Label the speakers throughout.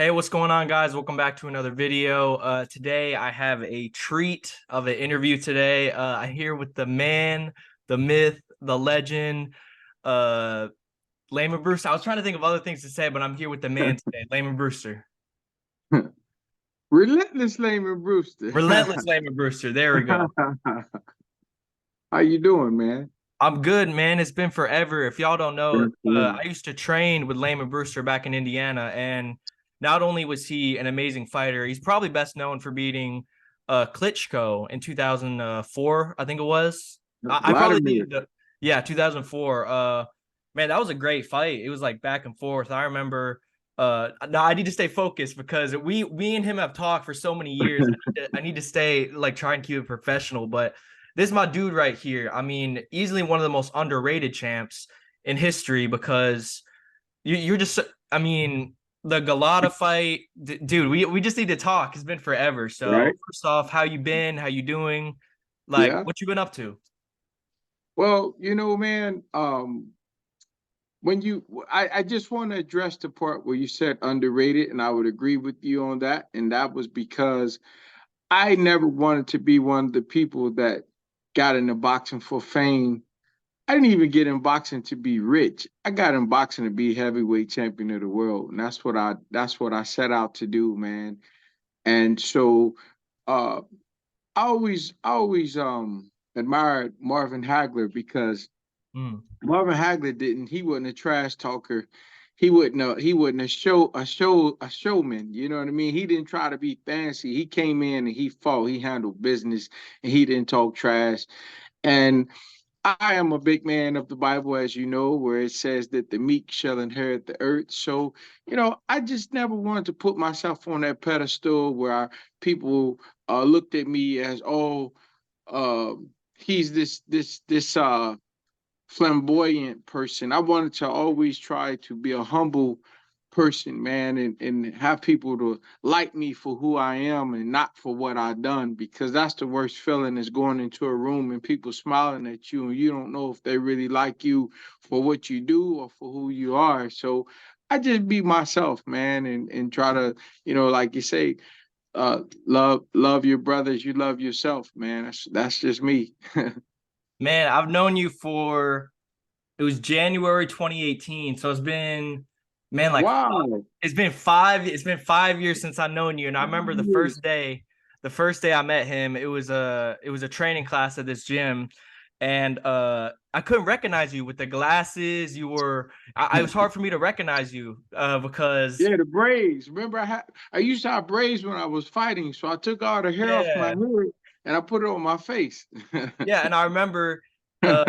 Speaker 1: Hey, what's going on, guys? Welcome back to another video. Today I have a treat of an interview today. I'm here with the man, the myth, the legend, uh, Lamon Brewster. I was trying to think of other things to say, but I'm here with the man today, Lamon Brewster.
Speaker 2: Relentless Lamon Brewster.
Speaker 1: Relentless Lamon Brewster. There we go.
Speaker 2: How you doing, man?
Speaker 1: I'm good, man. It's been forever. If y'all don't know,
Speaker 2: Absolutely.
Speaker 1: I used to train with Lamon Brewster back in Indiana, and not only was he an amazing fighter, he's probably best known for beating Klitschko in 2004, I think it was. I probably
Speaker 2: Vladimir.
Speaker 1: need to, yeah, 2004. Man, that was a great fight. It was like back and forth. I remember. Now I need to stay focused because we and him have talked for so many years. I need to stay like try and keep it professional, but this is my dude right here. I mean, easily one of the most underrated champs in history because you're just, I mean, the Galata fight, dude, we just need to talk. It's been forever. So
Speaker 2: Right?
Speaker 1: first off, how you been? How you doing? Like,
Speaker 2: Yeah.
Speaker 1: what you been up to?
Speaker 2: Well, man, when I just want to address the part where you said underrated, and I would agree with you on that. And that was because I never wanted to be one of the people that got into boxing for fame. I didn't even get in boxing to be rich. I got in boxing to be heavyweight champion of the world. And that's what I set out to do, man. And so uh I always admired Marvin Hagler because
Speaker 1: Mm.
Speaker 2: Marvin Hagler didn't he wasn't a trash talker. He wasn't a showman, you know what I mean? He didn't try to be fancy. He came in and he fought, he handled business, and he didn't talk trash. And I am a big man of the Bible, as you know, where it says that the meek shall inherit the earth. So, I just never wanted to put myself on that pedestal where people looked at me as, oh, he's this flamboyant person. I wanted to always try to be a humble person, man, and have people to like me for who I am and not for what I've done, because that's the worst feeling is going into a room and people smiling at you and you don't know if they really like you for what you do or for who you are. So I just be myself, man, and try to, like you say, love your brothers, you love yourself, man. That's just me.
Speaker 1: Man, I've known you for it was January 2018, so it's been man like
Speaker 2: Wow.
Speaker 1: it's been 5 years since I've known you, and I remember the first day I met him, it was a training class at this gym, and I couldn't recognize you with the glasses. It was hard for me to recognize you because
Speaker 2: Yeah, the braids. Remember, I used to have braids when I was fighting, so I took all the hair off my
Speaker 1: yeah,
Speaker 2: head and I put it on my face.
Speaker 1: yeah, and I remember uh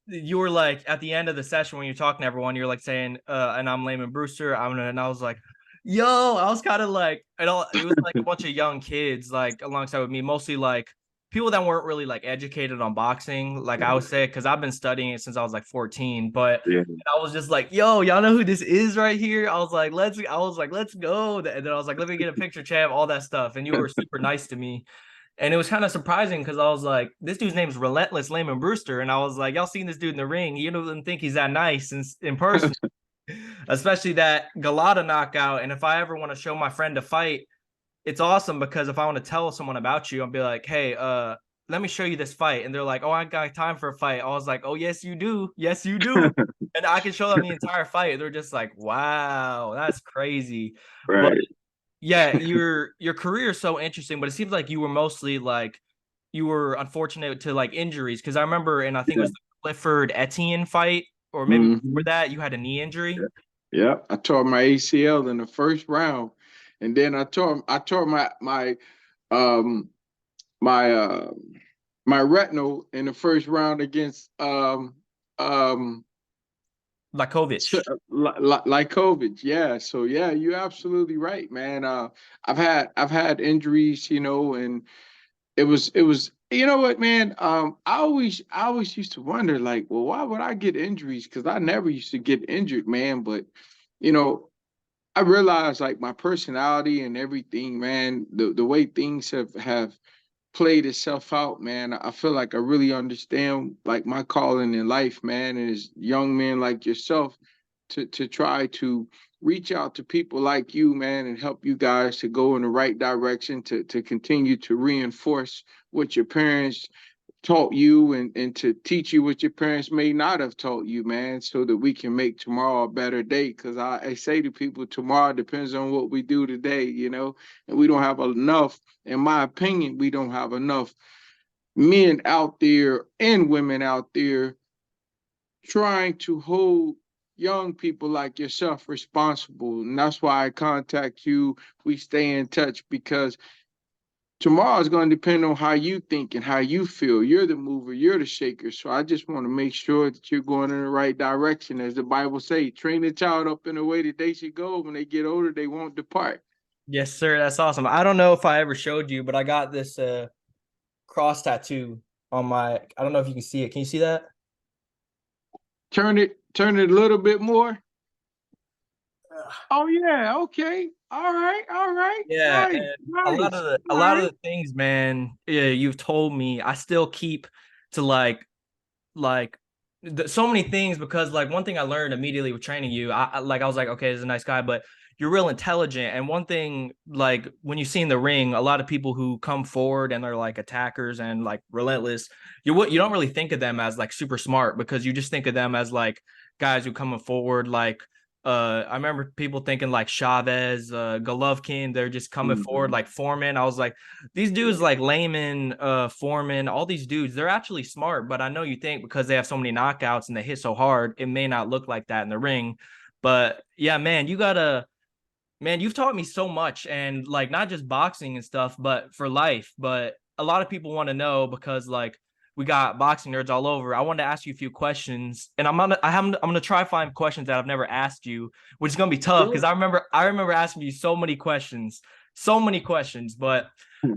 Speaker 1: you were like at the end of the session when you're talking to everyone, you're like saying, and I'm Layman Brewster. And I was like, yo, I was kind of like, it was like a bunch of young kids like alongside with me, mostly like people that weren't really like educated on boxing, like I would say, because I've been studying it since I was like 14. But
Speaker 2: Yeah.
Speaker 1: I was just like, yo, y'all know who this is right here? I was like, let's go. And then I was like, let me get a picture, champ, all that stuff. And you were super nice to me. And it was kind of surprising because I was like, this dude's name's Relentless Lamon Brewster. And I was like, y'all seen this dude in the ring. You don't think he's that nice in person, especially that Galata knockout. And if I ever want to show my friend a fight, it's awesome because if I want to tell someone about you, I'll be like, hey, let me show you this fight. And they're like, oh, I got time for a fight. I was like, oh, yes, you do. Yes, you do. And I can show them the entire fight. They're just like, wow, that's crazy. But
Speaker 2: Right.
Speaker 1: yeah, your career is so interesting, but it seems like you were mostly like you were unfortunate to like injuries because I remember, and I think it
Speaker 2: Yeah.
Speaker 1: was the Clifford Etienne fight, or maybe before
Speaker 2: Hmm.
Speaker 1: that, you had a knee injury.
Speaker 2: Yeah. I tore my ACL in the first round, and then I tore um my my retinal in the first round against um
Speaker 1: Lakovic.
Speaker 2: like COVID. Yeah. So yeah, you're absolutely right, man. I've had injuries, and it was you know what, man. I always used to wonder, like, well, why would I get injuries? Because I never used to get injured, man. But you know, I realized like my personality and everything, man, the way things have played itself out, man. I feel like I really understand like my calling in life, man. And as young men like yourself, to try to reach out to people like you, man, and help you guys to go in the right direction, to continue to reinforce what your parents taught you, and to teach you what your parents may not have taught you, man, so that we can make tomorrow a better day. Because I say to people, tomorrow depends on what we do today, and we don't have enough, in my opinion, we don't have enough men out there and women out there trying to hold young people like yourself responsible. And that's why I contact you. We stay in touch, because tomorrow is going to depend on how you think and how you feel. You're the mover, you're the shaker. So I just want to make sure that you're going in the right direction. As the Bible says, train the child up in the way that they should go. When they get older, they won't depart.
Speaker 1: Yes, sir. That's awesome. I don't know if I ever showed you, but I got this cross tattoo on my. I don't know if you can see it. Can you see that?
Speaker 2: Turn it a little bit more. Oh yeah, okay. All right.
Speaker 1: Yeah,
Speaker 2: Nice,
Speaker 1: and
Speaker 2: nice.
Speaker 1: a
Speaker 2: All
Speaker 1: lot of
Speaker 2: right.
Speaker 1: the things, man, yeah, you've told me, I still keep to like so many things, because like one thing I learned immediately with training you, I was like, okay, this is a nice guy, but you're real intelligent. And one thing, like when you see in the ring, a lot of people who come forward and they're like attackers and like relentless, you don't really think of them as like super smart, because you just think of them as like guys who coming forward like I remember people thinking like Chavez, Golovkin, they're just coming forward
Speaker 2: Mhm.
Speaker 1: like Foreman. I was like, these dudes like Lamon, Foreman, all these dudes, they're actually smart, but I know you think because they have so many knockouts and they hit so hard, it may not look like that in the ring. But yeah, man, man, you've taught me so much, and like not just boxing and stuff, but for life. But a lot of people want to know, because like we got boxing nerds all over. I wanted to ask you a few questions, and I'm gonna try to find questions that I've never asked you, which is gonna be tough because
Speaker 2: Sure.
Speaker 1: I remember asking you so many questions. But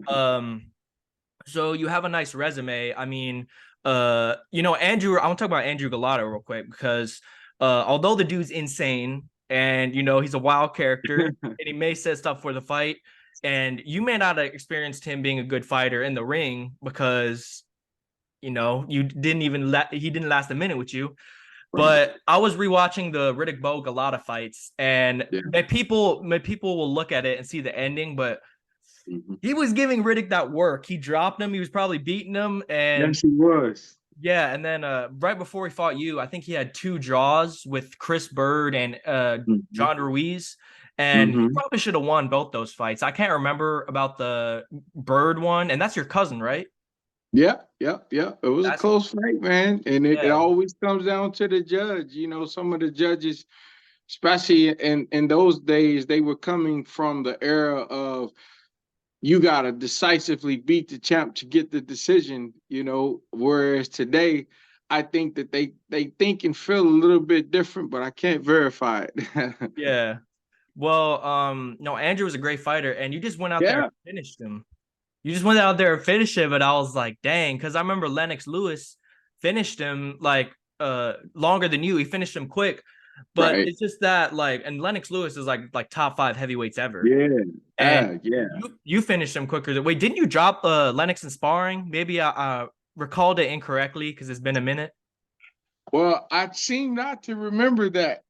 Speaker 1: um, so you have a nice resume. I mean, Andrew, I want to talk about Andrew Galata real quick, because although the dude's insane and he's a wild character and he may set stuff for the fight, and you may not have experienced him being a good fighter in the ring, because you didn't even he didn't last a minute with you.
Speaker 2: Right.
Speaker 1: But I was rewatching the Riddick Bowe Galata fights, and
Speaker 2: Yeah.
Speaker 1: my people will look at it and see the ending, but
Speaker 2: Mhm.
Speaker 1: he was giving Riddick that work. He dropped him. He was probably beating him. And
Speaker 2: Yes, he was.
Speaker 1: yeah, and then right before he fought you, I think he had two draws with Chris Bird and
Speaker 2: Mhm.
Speaker 1: John Ruiz. And he
Speaker 2: Mhm.
Speaker 1: probably should have won both those fights. I can't remember about the Bird one. And that's your cousin, right?
Speaker 2: Yeah, yeah, yeah. It was a
Speaker 1: That's
Speaker 2: close fight, man. And it
Speaker 1: yeah.
Speaker 2: always comes down to the judge. Some of the judges, especially in those days, they were coming from the era of you gotta decisively beat the champ to get the decision. Whereas today, I think that they think and feel a little bit different, but I can't verify it.
Speaker 1: Yeah. Well, no, Andrew was a great fighter, and you just went out there and
Speaker 2: Yeah,
Speaker 1: finished him. You just went out there and finished him, and I was like, dang, because I remember Lennox Lewis finished him like longer than you. He finished him quick, but
Speaker 2: right.
Speaker 1: it's just that like, and Lennox Lewis is like top five heavyweights ever,
Speaker 2: Yeah,
Speaker 1: and
Speaker 2: yeah.
Speaker 1: you finished him quicker. Wait, didn't you drop Lennox in sparring? Maybe I recalled it incorrectly because it's been a minute.
Speaker 2: Well, I seem not to remember that.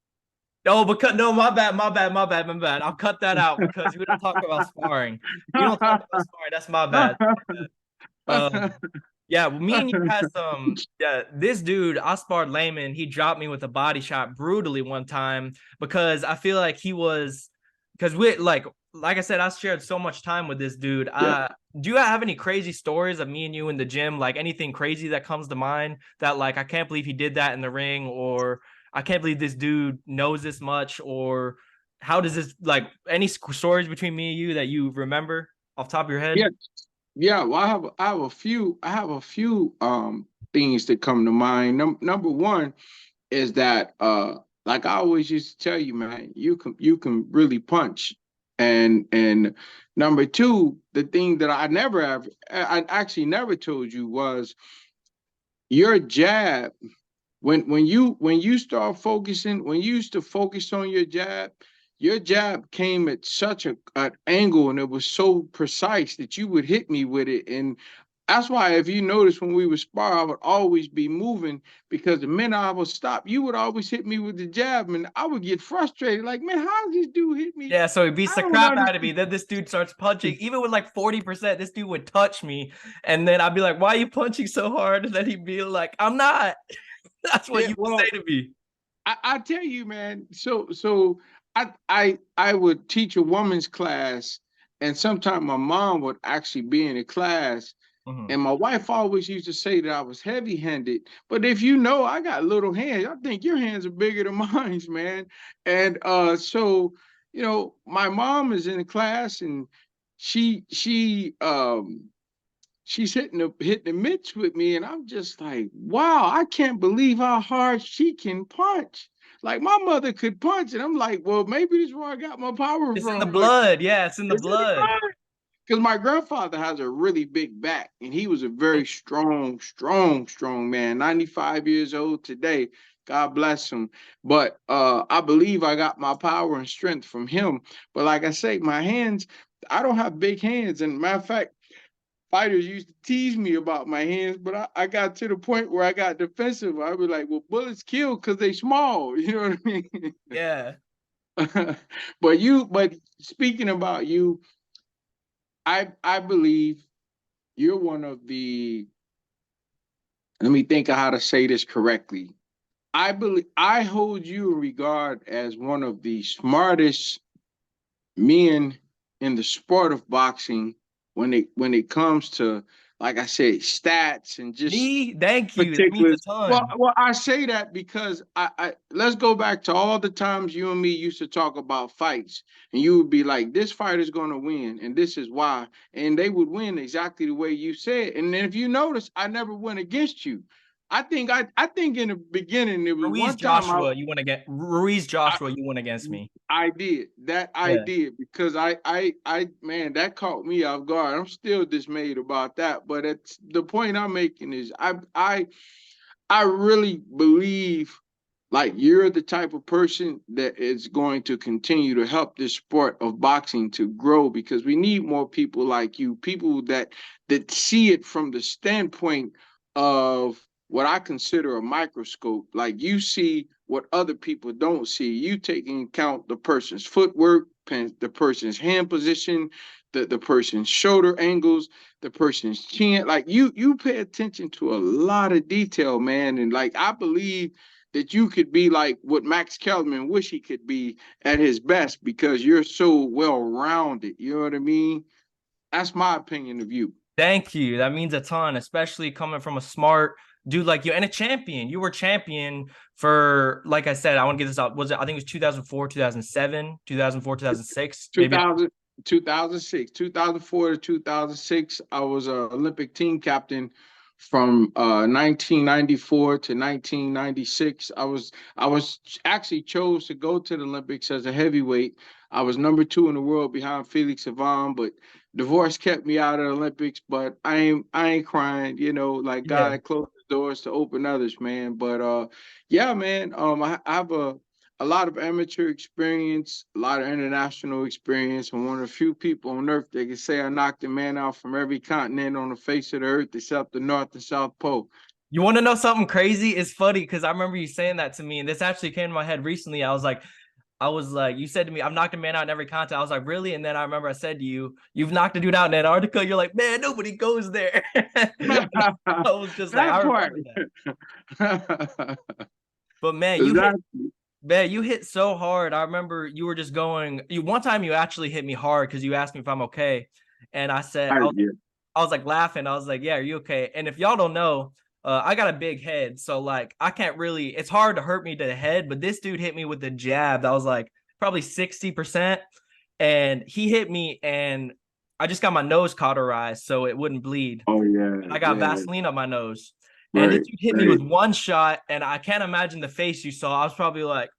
Speaker 1: No, because no, my bad. I'll cut that out because we don't talk about sparring. We don't talk about sparring. That's my bad. Um, yeah, me and you had some. Yeah, this dude, I sparred Lamon. He dropped me with a body shot brutally one time, because I feel like he was, because we like I said, I shared so much time with this dude.
Speaker 2: Yeah.
Speaker 1: Do you have any crazy stories of me and you in the gym? Like anything crazy that comes to mind that like I can't believe he did that in the ring, or I can't believe this dude knows this much, or how does this like any stories between me and you that you remember off the top of your head?
Speaker 2: Yeah, yeah. Well, I have a few things that come to mind. Number one is that like I always used to tell you, man, you can really punch. And number two, the thing that I actually never told you was your jab. When you start focusing, when you used to focus on your jab came at such an angle, and it was so precise that you would hit me with it. And That's why if you notice when we would spar, I would always be moving because the minute I would stop, you would always hit me with the jab, and I would get frustrated. Like, man, how does this dude hit me?
Speaker 1: Yeah, so he beats
Speaker 2: I
Speaker 1: the
Speaker 2: don't
Speaker 1: crap out of
Speaker 2: understand.
Speaker 1: me. Then this dude starts punching. Even with like 40%, this dude would touch me. And then I'd be like, why are you punching so hard? And then he'd be like, I'm not. That's what
Speaker 2: Yeah,
Speaker 1: you would
Speaker 2: well,
Speaker 1: say to me.
Speaker 2: I tell you, man. So I would teach a woman's class, and sometimes my mom would actually be in the class.
Speaker 1: Mhm.
Speaker 2: And my wife always used to say that I was heavy-handed. But if you know, I got little hands. I think your hands are bigger than mine, man. And so my mom is in the class, and she she's hitting the mitts with me, and I'm just like, wow, I can't believe how hard she can punch. Like my mother could punch, and I'm like, well, maybe this is where I got my power
Speaker 1: It's in the
Speaker 2: from, but
Speaker 1: blood. Yeah, it's in the
Speaker 2: it's in the
Speaker 1: blood.
Speaker 2: blood. Because my grandfather has a really big back, and he was a very strong man. 95 years old today. God bless him. But I believe I got my power and strength from him. But like I say, my hands, I don't have big hands. And matter of fact, fighters used to tease me about my hands, but I got to the point where I got defensive. I was like, well, bullets kill because they small. You know what I mean?
Speaker 1: Yeah.
Speaker 2: But speaking about you, I believe you're one of the, let me think of how to say this correctly. I believe I hold you in regard as one of the smartest men in the sport of boxing when it comes to, like I said, stats and just
Speaker 1: Me, thank you. That means a
Speaker 2: particulars. Well,
Speaker 1: ton.
Speaker 2: well, I say that because I let's go back to all the times you and me used to talk about fights, and you would be like, "This fight is going to win, and this is why," and they would win exactly the way you said. And then if you notice, I never went against you. I think in the beginning there was
Speaker 1: Ruiz
Speaker 2: one time
Speaker 1: Joshua, you went against Ruiz
Speaker 2: I
Speaker 1: Joshua, you went against me.
Speaker 2: I did that. I
Speaker 1: Yeah.
Speaker 2: did because man, that caught me off guard. I'm still dismayed about that. But it's the point I'm making is I really believe like you're the type of person that is going to continue to help this sport of boxing to grow because we need more people like you, people that see it from the standpoint of what I consider a microscope. Like you see what other people don't see. You take into account the person's footwork, the person's hand position, the person's shoulder angles, the person's chin. Like you pay attention to a lot of detail, man. And like I believe that you could be like what Max Kellerman wish he could be at his best because you're so well rounded. You know what I mean? That's my opinion of you.
Speaker 1: Thank you. That means a ton, especially coming from a smart dude like you and a champion. You were champion for, like I said, I want to get this out. Was it, I think it was 2004, 2007, 2004, 2006, maybe.
Speaker 2: 2000, 2006, 2004 to 2006, I was an Olympic team captain from 1994 to 1996. I was actually chose to go to the Olympics as a heavyweight. I was number two in the world behind Felix Savon, but divorce kept me out of the Olympics. But I ain't crying, like
Speaker 1: Yeah.
Speaker 2: God closed the doors to open others, man. But yeah, man. I have a lot of amateur experience, a lot of international experience. I'm one of the few people on earth that can say I knocked a man out from every continent on the face of the earth except the North and South Pole.
Speaker 1: You want to know something crazy? It's funny because I remember you saying that to me, and this actually came to my head recently. I was like, you said to me, I've knocked a man out in every contest. I was like, really? And then I remember I said to you, you've knocked a dude out in Antarctica. You're like, man, nobody goes there. I was just like, I
Speaker 2: That part.
Speaker 1: remember that. But man,
Speaker 2: Exactly.
Speaker 1: you hit so hard. I remember you were just going. You one time you actually hit me hard because you asked me if I'm okay, and I said
Speaker 2: Yeah.
Speaker 1: I was like laughing. I was like, yeah, are you okay? And if y'all don't know, I got a big head, so like I can't really. It's hard to hurt me to the head, but this dude hit me with a jab that was like probably 60%, and he hit me, and I just got my nose cauterized so it wouldn't bleed.
Speaker 2: Oh yeah,
Speaker 1: I got
Speaker 2: yeah.
Speaker 1: Vaseline on my nose. And this
Speaker 2: Right,
Speaker 1: dude hit me
Speaker 2: right.
Speaker 1: with one shot, and I can't imagine the face you saw. I was probably like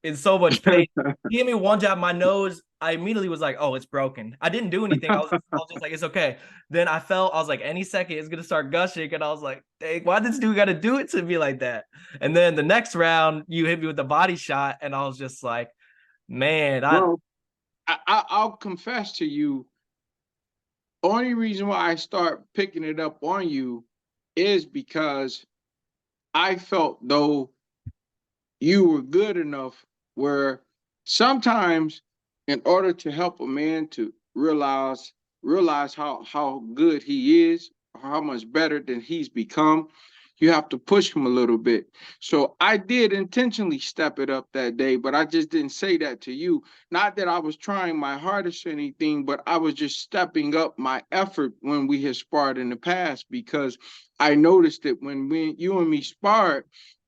Speaker 1: in so much pain. He hit me one jab, my nose. I immediately was like, "Oh, it's broken." I didn't do anything. I was just like, "It's okay." Then I felt, I was like, any second it's gonna start gushing, and I was like, "Dang, why this dude got to do it to me like that?" And then the next round, you hit me with the body shot, and I was just like, "Man, I
Speaker 2: Well, I'll confess to you, only reason why I start picking it up on you is because I felt though you were good enough where sometimes in order to help a man to realize how good he is, how much better than he's become, you have to push him a little bit. So I did intentionally step it up that day, but I just didn't say that to you. Not that I was trying my hardest or anything, but I was just stepping up my effort when we had sparred in the past, because I noticed that when you and me sparred,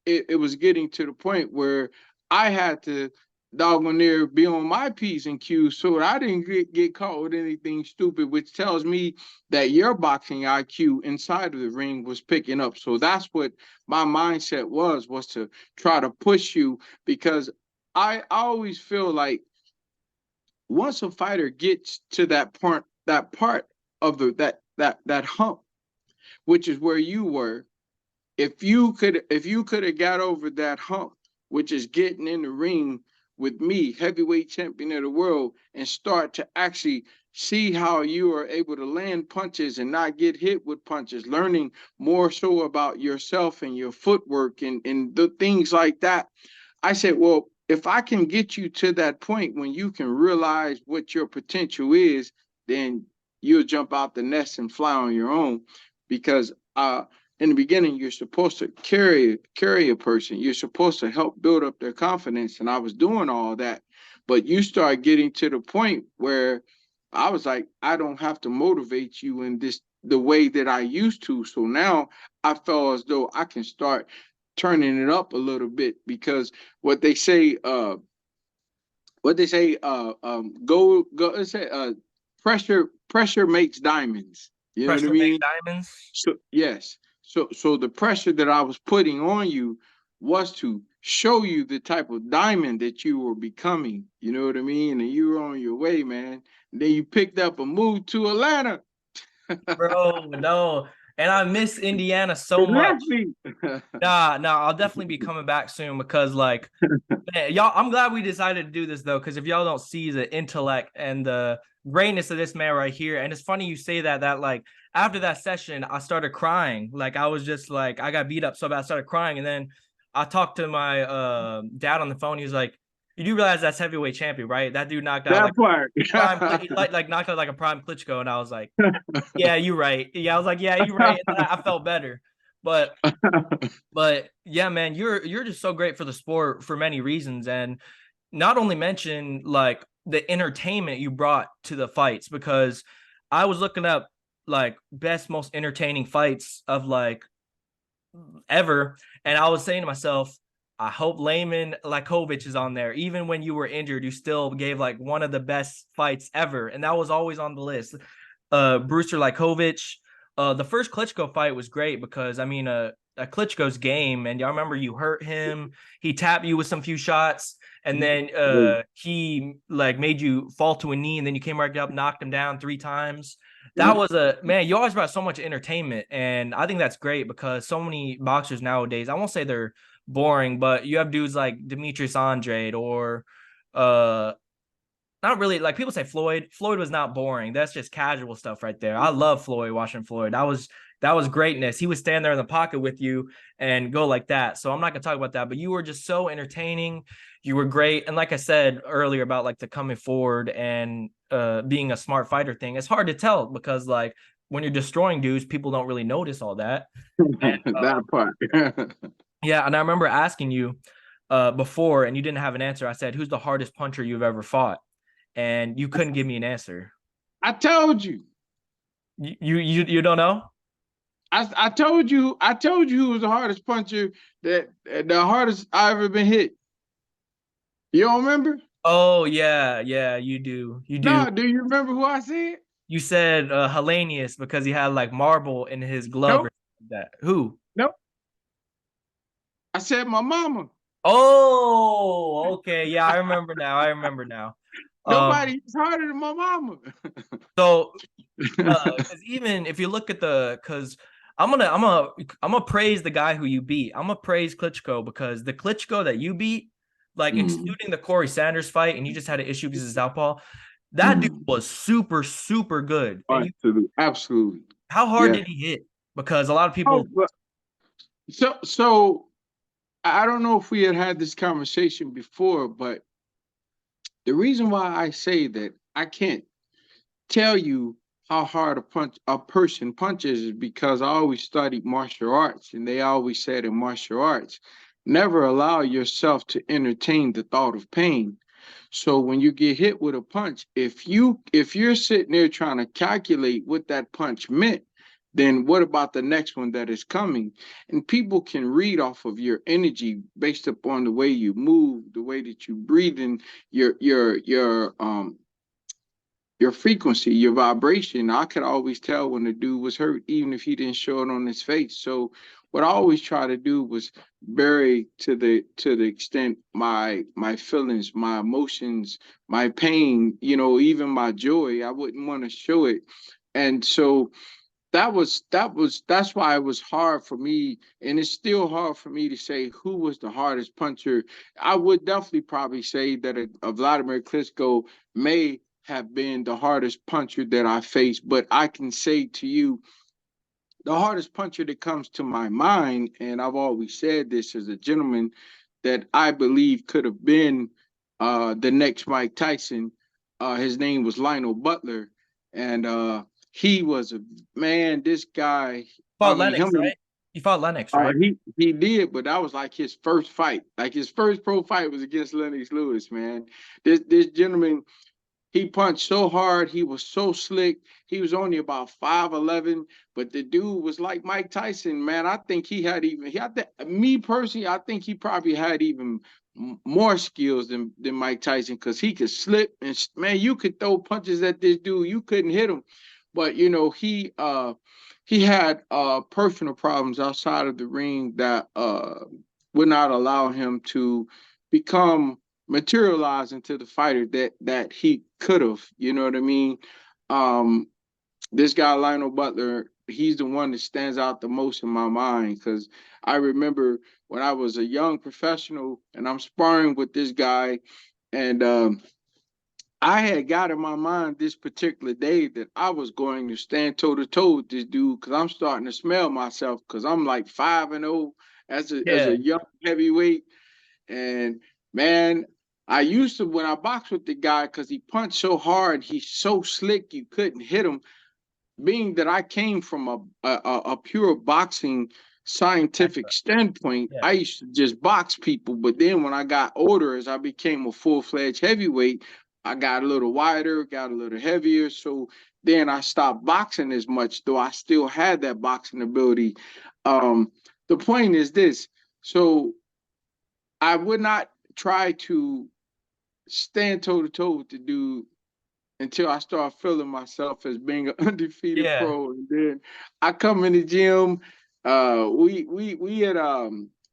Speaker 2: it was getting to the point where I had to doggone near be on my P's and Q's so that I didn't get caught with anything stupid, which tells me that your boxing IQ inside of the ring was picking up. So that's what my mindset was to try to push you, because I always feel like once a fighter gets to that part of that hump, which is where you were, if you could have got over that hump, which is getting in the ring with me, heavyweight champion of the world, and start to actually see how you are able to land punches and not get hit with punches, learning more so about yourself and your footwork and the things like that. I said, well, if I can get you to that point when you can realize what your potential is, then you'll jump out the nest and fly on your own. Because in the beginning, you're supposed to carry a person. You're supposed to help build up their confidence. And I was doing all that. But you start getting to the point where I was like, I don't have to motivate you in this the way that I used to. So now I felt as though I can start turning it up a little bit, because what they say, go, let's say, pressure makes diamonds. You know what I
Speaker 1: Pressure makes
Speaker 2: mean?
Speaker 1: diamonds.
Speaker 2: So yes, so the pressure that I was putting on you was to show you the type of diamond that you were becoming. You know what I mean? And you were on your way, man. And then you picked up a move to Atlanta.
Speaker 1: Bro, no. And I miss Indiana so
Speaker 2: It
Speaker 1: much.
Speaker 2: left me.
Speaker 1: Nah, I'll definitely be coming back soon because, like, man, y'all, I'm glad we decided to do this though, because if y'all don't see the intellect and the greatness of this man right here, and it's funny you say that like after that session, I started crying. Like I was just like, I got beat up so bad, I started crying, and then I talked to my dad on the phone. He was like, "You do realize that's heavyweight champion, right? That dude knocked out
Speaker 2: That
Speaker 1: like
Speaker 2: part.
Speaker 1: prime, like knocked out like a prime Klitschko," and I was like, "Yeah, you're right." Yeah, I was like, "Yeah, you're right," and then I felt better, but. But yeah, man, you're just so great for the sport for many reasons, and not only mention like the entertainment you brought to the fights, because I was looking up like best most entertaining fights of like ever, and I was saying to myself, I hope Lamon Lakovic is on there. Even when you were injured, you still gave like one of the best fights ever, and that was always on the list. Brewster Lakovic. The first Klitschko fight was great because I mean, Klitschko's game, and y'all remember you hurt him. He tapped you with some few shots, and then he like made you fall to a knee, and then you came right up, knocked him down 3 times. That was a man. You always brought so much entertainment, and I think that's great because so many boxers nowadays, I won't say they're boring, but you have dudes like Demetrius Andrade or not really, like people say Floyd. Floyd was not boring. That's just casual stuff right there. I love Floyd, watching Floyd. That was greatness. He would stand there in the pocket with you and go like that. So I'm not gonna talk about that, but you were just so entertaining. You were great. And like I said earlier about like the coming forward and being a smart fighter thing, it's hard to tell because like when you're destroying dudes, people don't really notice all that. And
Speaker 2: That part.
Speaker 1: yeah, and I remember asking you before and you didn't have an answer. I said, who's the hardest puncher you've ever fought? And you couldn't give me an answer.
Speaker 2: I told you.
Speaker 1: You don't know?
Speaker 2: I told you who was the hardest puncher, that the hardest I ever been hit. You don't remember?
Speaker 1: Oh yeah, you do. You do.
Speaker 2: No, do you remember who I said?
Speaker 1: You said Hellenius because he had like marble in his glove or
Speaker 2: Nope,
Speaker 1: something like that. Who?
Speaker 2: nope. I said my mama.
Speaker 1: Oh, okay. Yeah, I remember now. I remember now. Um,
Speaker 2: Nobody is harder than my mama.
Speaker 1: so because even if you look at because I'm gonna praise the guy who you beat. I'm gonna praise Klitschko because the Klitschko that you beat, like
Speaker 2: Mm.
Speaker 1: excluding the Corey Sanders fight, and you just had an issue because of southpaw. That dude was super, super good. And you,
Speaker 2: Absolutely, absolutely.
Speaker 1: how hard
Speaker 2: Yeah.
Speaker 1: did he hit? Because a lot of
Speaker 2: Oh,
Speaker 1: people,
Speaker 2: but so I don't know if we had this conversation before, but the reason why I say that I can't tell you how hard a person punches is because I always studied martial arts, and they always said in martial arts, never allow yourself to entertain the thought of pain. So when you get hit with a punch, if you're sitting there trying to calculate what that punch meant, then what about the next one that is coming? And people can read off of your energy based upon the way you move, the way that you breathe, and your frequency, your vibration. I could always tell when the dude was hurt, even if he didn't show it on his face. So what I always try to do was bury to the extent my feelings, my emotions, my pain, even my joy. I wouldn't want to show it. And so that's why it was hard for me, and it's still hard for me to say who was the hardest puncher. I would definitely probably say that a Vladimir Klitschko may have been the hardest puncher that I faced, but I can say to you the hardest puncher that comes to my mind, and I've always said this as a gentleman, that I believe could have been the next Mike Tyson. His name was Lionel Butler, and he was a man. This guy, I
Speaker 1: fought
Speaker 2: mean,
Speaker 1: Lennox,
Speaker 2: him.
Speaker 1: right? He fought Lennox, right?
Speaker 2: He did, but that was like his first fight. Like his first pro fight was against Lennox Lewis, man. This gentleman, he punched so hard. He was so slick. He was only about 5'11", but the dude was like Mike Tyson, man. I think he had even, me personally, I think he probably had even more skills than Mike Tyson because he could slip and, man, you could throw punches at this dude. You couldn't hit him. But, he had personal problems outside of the ring that would not allow him to become materialize into the fighter that he could have. You know what I mean? Um, this guy Lionel Butler, he's the one that stands out the most in my mind because I remember when I was a young professional and I'm sparring with this guy, and I had got in my mind this particular day that I was going to stand toe to toe with this dude because I'm starting to smell myself because I'm like 5-0 as a
Speaker 1: Yeah,
Speaker 2: young heavyweight. And man, I used to when I boxed with the guy because he punched so hard, he's so slick you couldn't hit him. Being that I came from a pure boxing scientific
Speaker 1: background.
Speaker 2: standpoint, I
Speaker 1: Yeah,
Speaker 2: used to just box people. But then when I got older, as I became a full-fledged heavyweight, I got a little wider, got a little heavier. So then I stopped boxing as much, though I still had that boxing ability. Um, the point is this. So I would not try to stand toe to toe with the dude until I start feeling myself as being an undefeated
Speaker 1: yeah,
Speaker 2: pro. And then I come in the gym. We had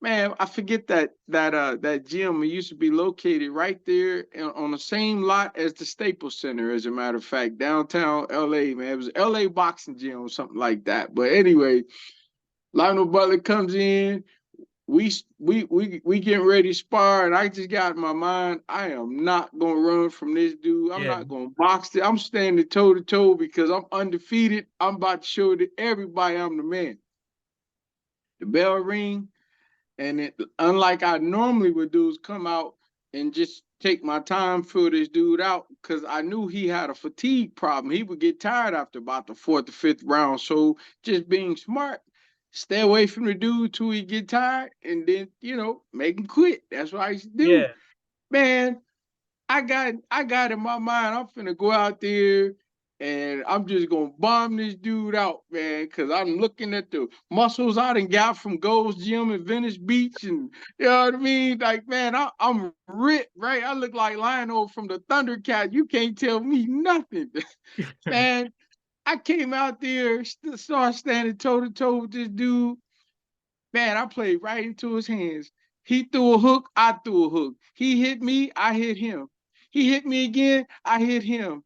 Speaker 2: man, I forget that gym. It used to be located right there on the same lot as the Staples Center, as a matter of fact, downtown LA, man. It was LA boxing gym or something like that. But anyway, Lionel Butler comes in, we getting ready to spar, and I just got in my mind, I am not gonna run from this dude. I'm
Speaker 1: yeah,
Speaker 2: not gonna box it. I'm standing toe to toe because I'm undefeated. I'm about to show to everybody I'm the man. The bell ring, and unlike I normally would do, is come out and just take my time, fill this dude out, because I knew he had a fatigue problem. He would get tired after about the fourth or fifth round. So just being smart, stay away from the dude till he get tired, and then make him quit. That's what I used to do,
Speaker 1: yeah,
Speaker 2: man. I got in my mind, I'm finna go out there and I'm just gonna bomb this dude out, man, because I'm looking at the muscles I done got from Gold's Gym in Venice Beach, and you know what I mean? Like, man, I'm ripped, right? I look like Lionel from the Thundercat. You can't tell me nothing. Man, I came out there, started standing toe to toe with this dude. Man, I played right into his hands. He threw a hook, I threw a hook. He hit me, I hit him. He hit me again, I hit him.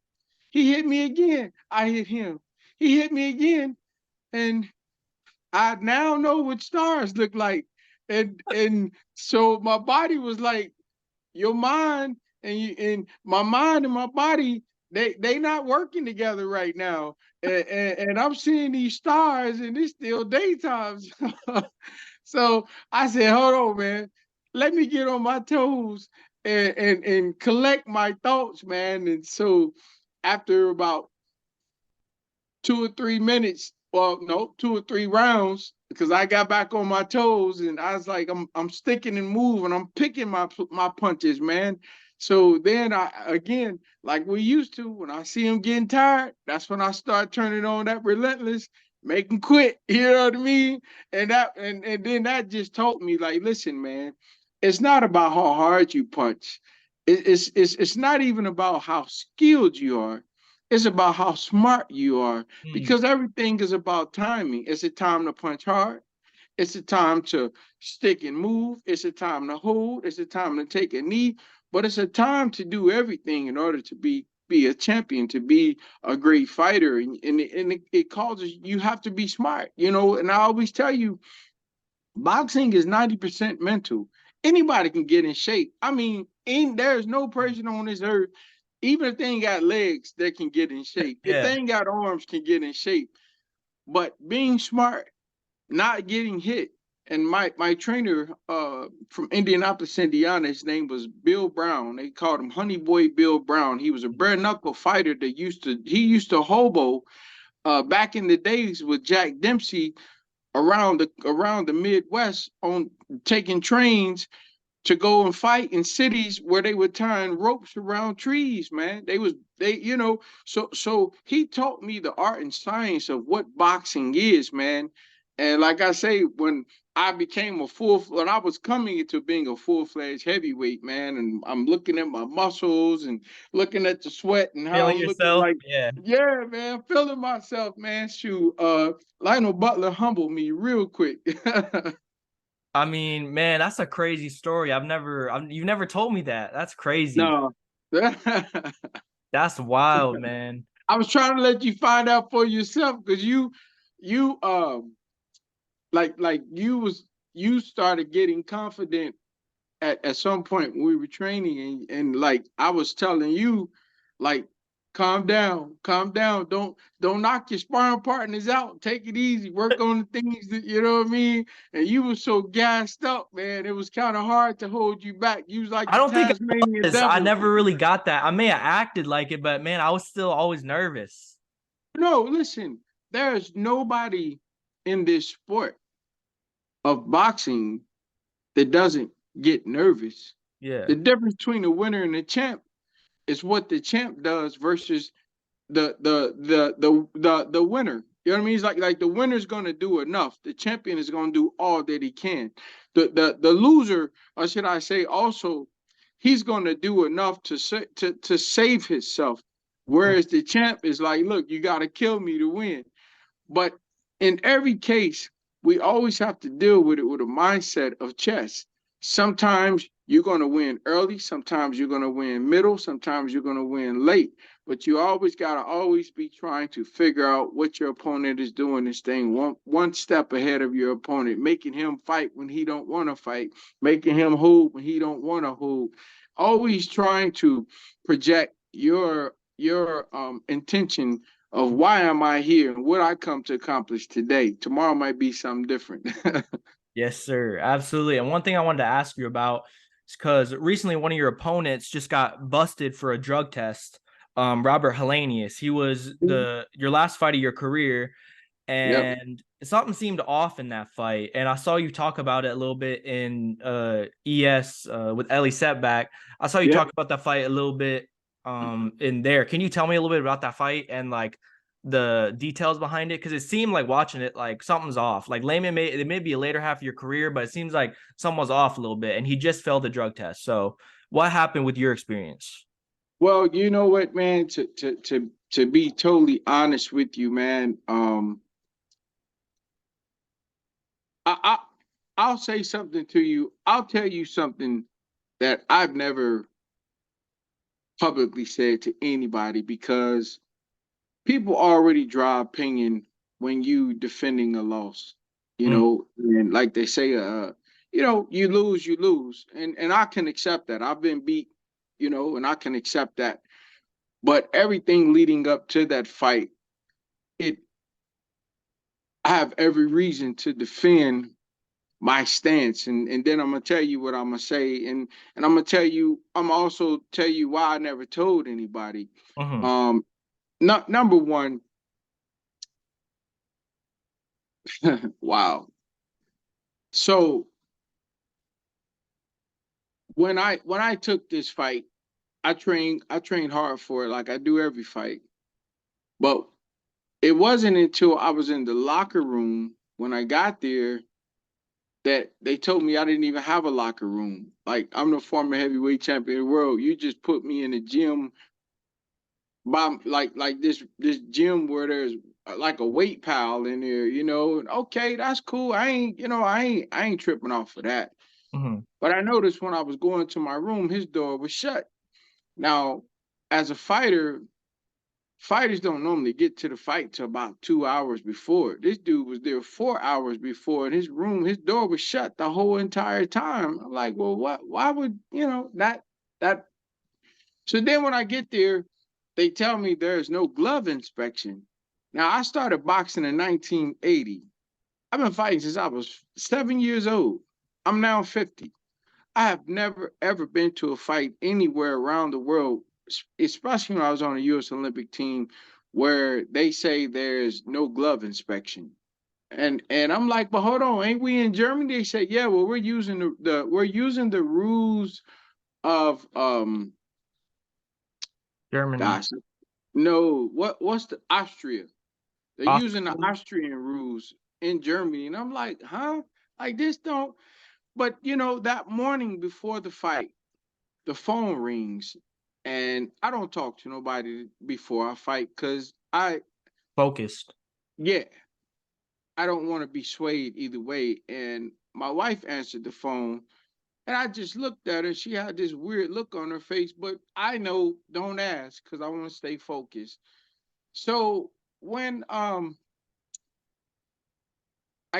Speaker 2: He hit me again, I hit him. He hit me again, and I now know what stars look like. And so my body was like, your mind and my mind and my body, they not working together right now. And I'm seeing these stars and it's still daytime. So I said, hold on, man. Let me get on my toes and collect my thoughts, man. And so after about 2 or 3 minutes, well, no, 2 or 3 rounds, because I got back on my toes and I was like, I'm sticking and moving, I'm picking my punches, man. So then I again, like we used to, when I see him getting tired, that's when I start turning on that relentless, make him quit. You know what I mean? And then that just told me, like, listen, man, it's not about how hard you punch. It's not even about how skilled you are. It's about how smart you are,
Speaker 1: Mm,
Speaker 2: because everything is about timing. It's a time to punch hard. It's a time to stick and move. It's a time to hold. It's a time to take a knee. But it's a time to do everything in order to be a champion, to be a great fighter. And it causes you have to be smart, you know. And I always tell you, boxing is 90% mental. Anybody can get in shape. I mean, there's no
Speaker 1: mm.
Speaker 2: person on this earth, even if they ain't got legs, that can get in shape. If they
Speaker 1: Yeah.
Speaker 2: ain't got arms, can get in shape. But being smart, not getting hit. And my trainer from Indianapolis, Indiana, his name was Bill Brown. They called him Honey Boy Bill Brown. He was a bare knuckle fighter that used to hobo back in the days with Jack Dempsey around the Midwest on taking trains to go and fight in cities where they were tying ropes around trees, man. So he taught me the art and science of what boxing is, man. And like I say, when I was coming into being a full-fledged heavyweight, man, and I'm looking at my muscles and looking at the sweat and how
Speaker 1: Feeling
Speaker 2: I'm looking
Speaker 1: yourself.
Speaker 2: like,
Speaker 1: Yeah.
Speaker 2: yeah, man, feeling myself, man. Shoot, Lionel Butler humbled me real quick.
Speaker 1: I mean, man, that's a crazy story. You've never told me that. That's crazy.
Speaker 2: No.
Speaker 1: That's wild, man.
Speaker 2: I was trying to let you find out for yourself because you like you started getting confident at some point when we were training, and like I was telling you, like, calm down, don't knock your sparring partners out, take it easy, work on the things that you know what I mean. And you were so gassed up, man, it was kind of hard to hold you back. You was like
Speaker 1: I
Speaker 2: the
Speaker 1: don't think I
Speaker 2: Tasmanian
Speaker 1: was. I
Speaker 2: devil.
Speaker 1: never really got that. I may have acted like it, but man, I was still always nervous.
Speaker 2: No, listen, there's nobody in this sport of boxing that doesn't get nervous.
Speaker 1: Yeah.
Speaker 2: The difference between the winner and the champ is what the champ does versus the winner. You know what I mean? It's like the winner's gonna do enough. The champion is gonna do all that he can. The loser, or should I say, also, he's gonna do enough to save himself.
Speaker 1: Mm.
Speaker 2: Whereas the champ is like, look, you gotta kill me to win. But in every case, we always have to deal with it with a mindset of chess. Sometimes you're going to win early, sometimes you're going to win middle, sometimes you're going to win late. But you always got to always be trying to figure out what your opponent is doing and staying one step ahead of your opponent, making him fight when he don't want to fight, making him hold when he don't want to hold. Always trying to project your intention of why am I here and what I come to accomplish today. Tomorrow might be something different.
Speaker 1: Yes, sir. Absolutely. And one thing I wanted to ask you about is because recently one of your opponents just got busted for a drug test. Robert Hellenius. He was the your last fight of your career,
Speaker 2: Yep.
Speaker 1: and something seemed off in that fight. And I saw you talk about it a little bit in ES with Ellie Setback. I saw you
Speaker 2: Yep.
Speaker 1: talk about that fight a little bit in there. Can you tell me a little bit about that fight and like the details behind it? Because it seemed like watching it like something's off. Like Lamon it may be a later half of your career, but it seems like someone's off a little bit, and he just failed the drug test. So what happened with your experience?
Speaker 2: Well, you know what, man, to be totally honest with you, man, I, I I'll say something to you. I'll tell you something that I've never publicly said to anybody, because people already draw opinion when you defending a loss,
Speaker 1: Mm,
Speaker 2: and like they say, you lose, and I can accept that. I've been beat, and I can accept that. But everything leading up to that fight, it I have every reason to defend my stance, and then I'm gonna tell you what I'm gonna say, and I'm gonna tell you, I'm also tell you why I never told anybody.
Speaker 1: Mm-hmm.
Speaker 2: Um, not number one, wow. So when I took this fight, I trained hard for it, like I do every fight. But it wasn't until I was in the locker room when I got there that they told me I didn't even have a locker room. Like, I'm the former heavyweight champion of the world. You just put me in a gym by like this gym where there's like a weight pile in there, And okay, that's cool. I ain't tripping off of that.
Speaker 1: Mm-hmm.
Speaker 2: But I noticed when I was going to my room, his door was shut. Now, as a fighter, fighters don't normally get to the fight till about 2 hours before. This dude was there 4 hours before, and his door was shut the whole entire time. I'm like, well, what? Why would that? So then when I get there, they tell me there's no glove inspection. Now I started boxing in 1980. I've been fighting since I was 7 years old. I'm now 50. I have never ever been to a fight anywhere around the world, especially when I was on the U.S. Olympic team, where they say there's no glove inspection. And I'm like, but hold on, ain't we in Germany? They say, yeah, well, we're using the rules of
Speaker 1: Germany.
Speaker 2: gosh, no, what's the Austria? They're using the
Speaker 1: Austria.
Speaker 2: Austrian rules in Germany, and I'm like, huh? Like this don't. But that morning before the fight, the phone rings, and I don't talk to nobody before I fight because
Speaker 1: Focused.
Speaker 2: yeah, I don't want to be swayed either way. And my wife answered the phone, and I just looked at her. She had this weird look on her face, but I know, don't ask because I want to stay focused. So when I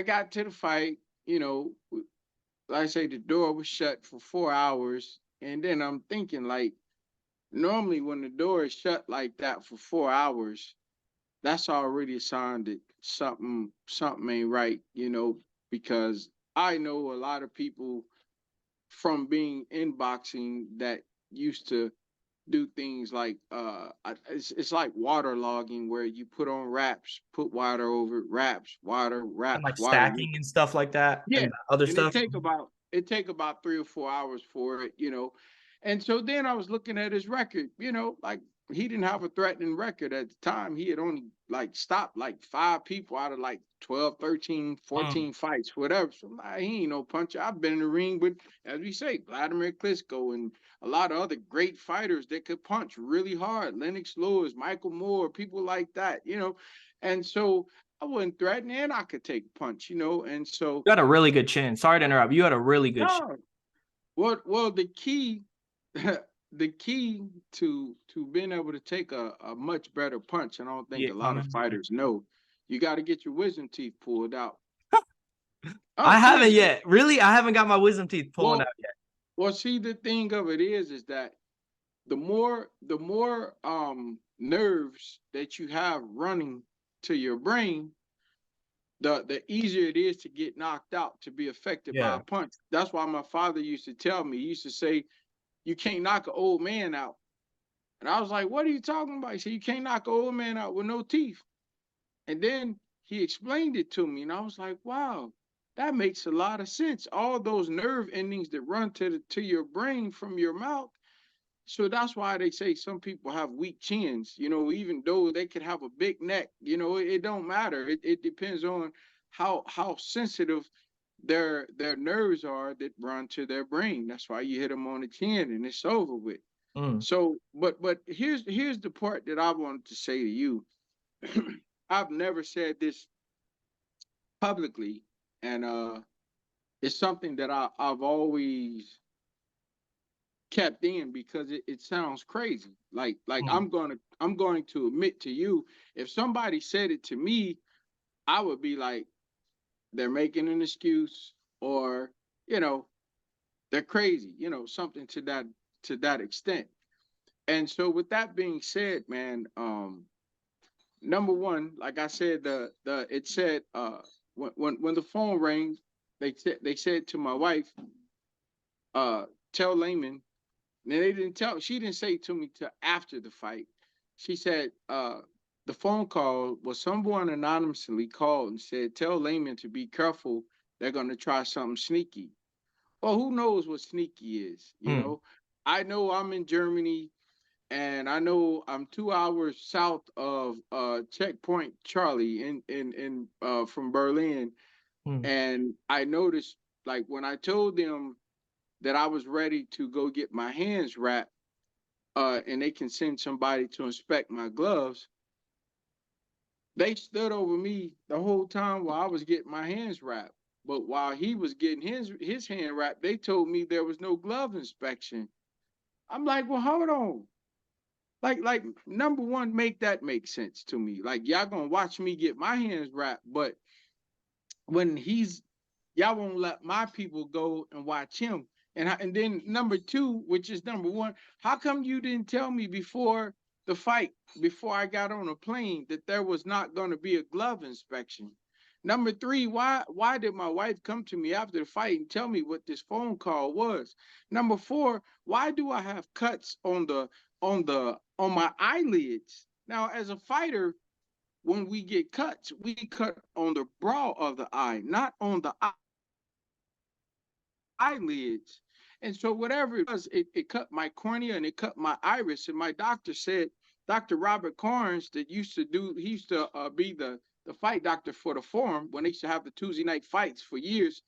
Speaker 2: got to the fight, you know, like I say, the door was shut for 4 hours, and then I'm thinking like, normally when the door is shut like that for 4 hours, that's already a sign that something ain't right, because I know a lot of people from being in boxing that used to do things like it's like water logging where you put on wraps, put water over it,
Speaker 1: And
Speaker 2: wraps,
Speaker 1: like
Speaker 2: water.
Speaker 1: stacking and stuff like that
Speaker 2: Yeah,
Speaker 1: and other
Speaker 2: and it
Speaker 1: stuff.
Speaker 2: take about it take about 3 or 4 hours for it. And so then I was looking at his record, like he didn't have a threatening record at the time. He had only like stopped like 5 people out of like 12, 13,
Speaker 1: Mm.
Speaker 2: 14 fights, whatever. So like, he ain't no puncher. I've been in the ring with, as we say, Vladimir Klitschko and a lot of other great fighters that could punch really hard. Lennox Lewis, Michael Moore, people like that. And so I wasn't threatening, and I could take a punch. And so
Speaker 1: You had a really good chin. Sorry to interrupt. You had a really good chin.
Speaker 2: no, well, the key, the key to being able to take a much better punch, and I don't think
Speaker 1: Yeah,
Speaker 2: a lot of
Speaker 1: comment.
Speaker 2: fighters know, you got to get your wisdom teeth pulled out. Oh,
Speaker 1: I haven't
Speaker 2: seriously.
Speaker 1: yet. Really, I haven't got my wisdom teeth pulling out
Speaker 2: Well,
Speaker 1: yet.
Speaker 2: well, see, the thing of it is that the more nerves that you have running to your brain, the easier it is to get knocked out, to be affected by
Speaker 1: Yeah.
Speaker 2: a punch. That's why my father used to tell me. He used to say, "You can't knock an old man out." And I was like, "What are you talking about?" He said, "You can't knock an old man out with no teeth." And then he explained it to me, and I was like, "Wow, that makes a lot of sense. All those nerve endings that run to your brain from your mouth." So that's why they say some people have weak chins, even though they could have a big neck, it don't matter. It depends on how sensitive their nerves are that run to their brain. That's why you hit them on the chin and it's over with.
Speaker 1: Mm.
Speaker 2: So, but here's the part that I wanted to say to you. I've never said this publicly, and it's something that I've always kept in because it sounds crazy. Like
Speaker 1: Mm.
Speaker 2: I'm going to admit to you, if somebody said it to me, I would be like, they're making an excuse, or you know they're crazy, something to that extent. And so with that being said, man, number one, like I said, the it said when the phone rang, they said to my wife, tell Lamon. And they didn't tell. She didn't say it to me till after the fight. She said the phone call was someone anonymously called and said, tell Lamon to be careful. They're gonna try something sneaky. Well, who knows what sneaky is? You
Speaker 1: Hmm.
Speaker 2: know, I know I'm in Germany, and I know I'm 2 hours south of Checkpoint Charlie in from Berlin.
Speaker 1: Hmm.
Speaker 2: And I noticed, like, when I told them that I was ready to go get my hands wrapped, and they can send somebody to inspect my gloves, they stood over me the whole time while I was getting my hands wrapped. But while he was getting his hand wrapped, they told me there was no glove inspection. I'm like, well, hold on. Like number one, make that make sense to me. Like, y'all gonna watch me get my hands wrapped, but when y'all won't let my people go and watch him. And then number two, which is number one, how come you didn't tell me before the fight, before I got on a plane, that there was not going to be a glove inspection? Number three, why did my wife come to me after the fight and tell me what this phone call was? Number four, why do I have cuts on my eyelids? Now, as a fighter, when we get cuts, we cut on the brow of the eye, not on the eyelids. And so whatever it was, it cut my cornea and it cut my iris. And my doctor said, Dr. Robert Carnes, that he used to be the fight doctor for the Forum when they used to have the Tuesday night fights for years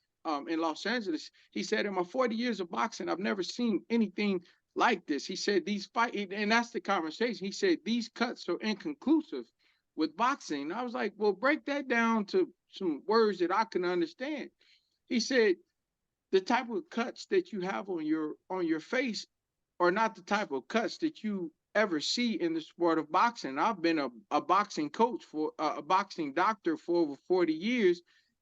Speaker 2: in Los Angeles. He said, in my 40 years of boxing, I've never seen anything like this. He said, these fight, and that's the conversation. He said, these cuts are inconclusive with boxing. I was like, well, break that down to some words that I can understand. He said, the type of cuts that you have on your face are not the type of cuts that you ever see in the sport of boxing. I've been a boxing coach for a boxing doctor for over 40 years,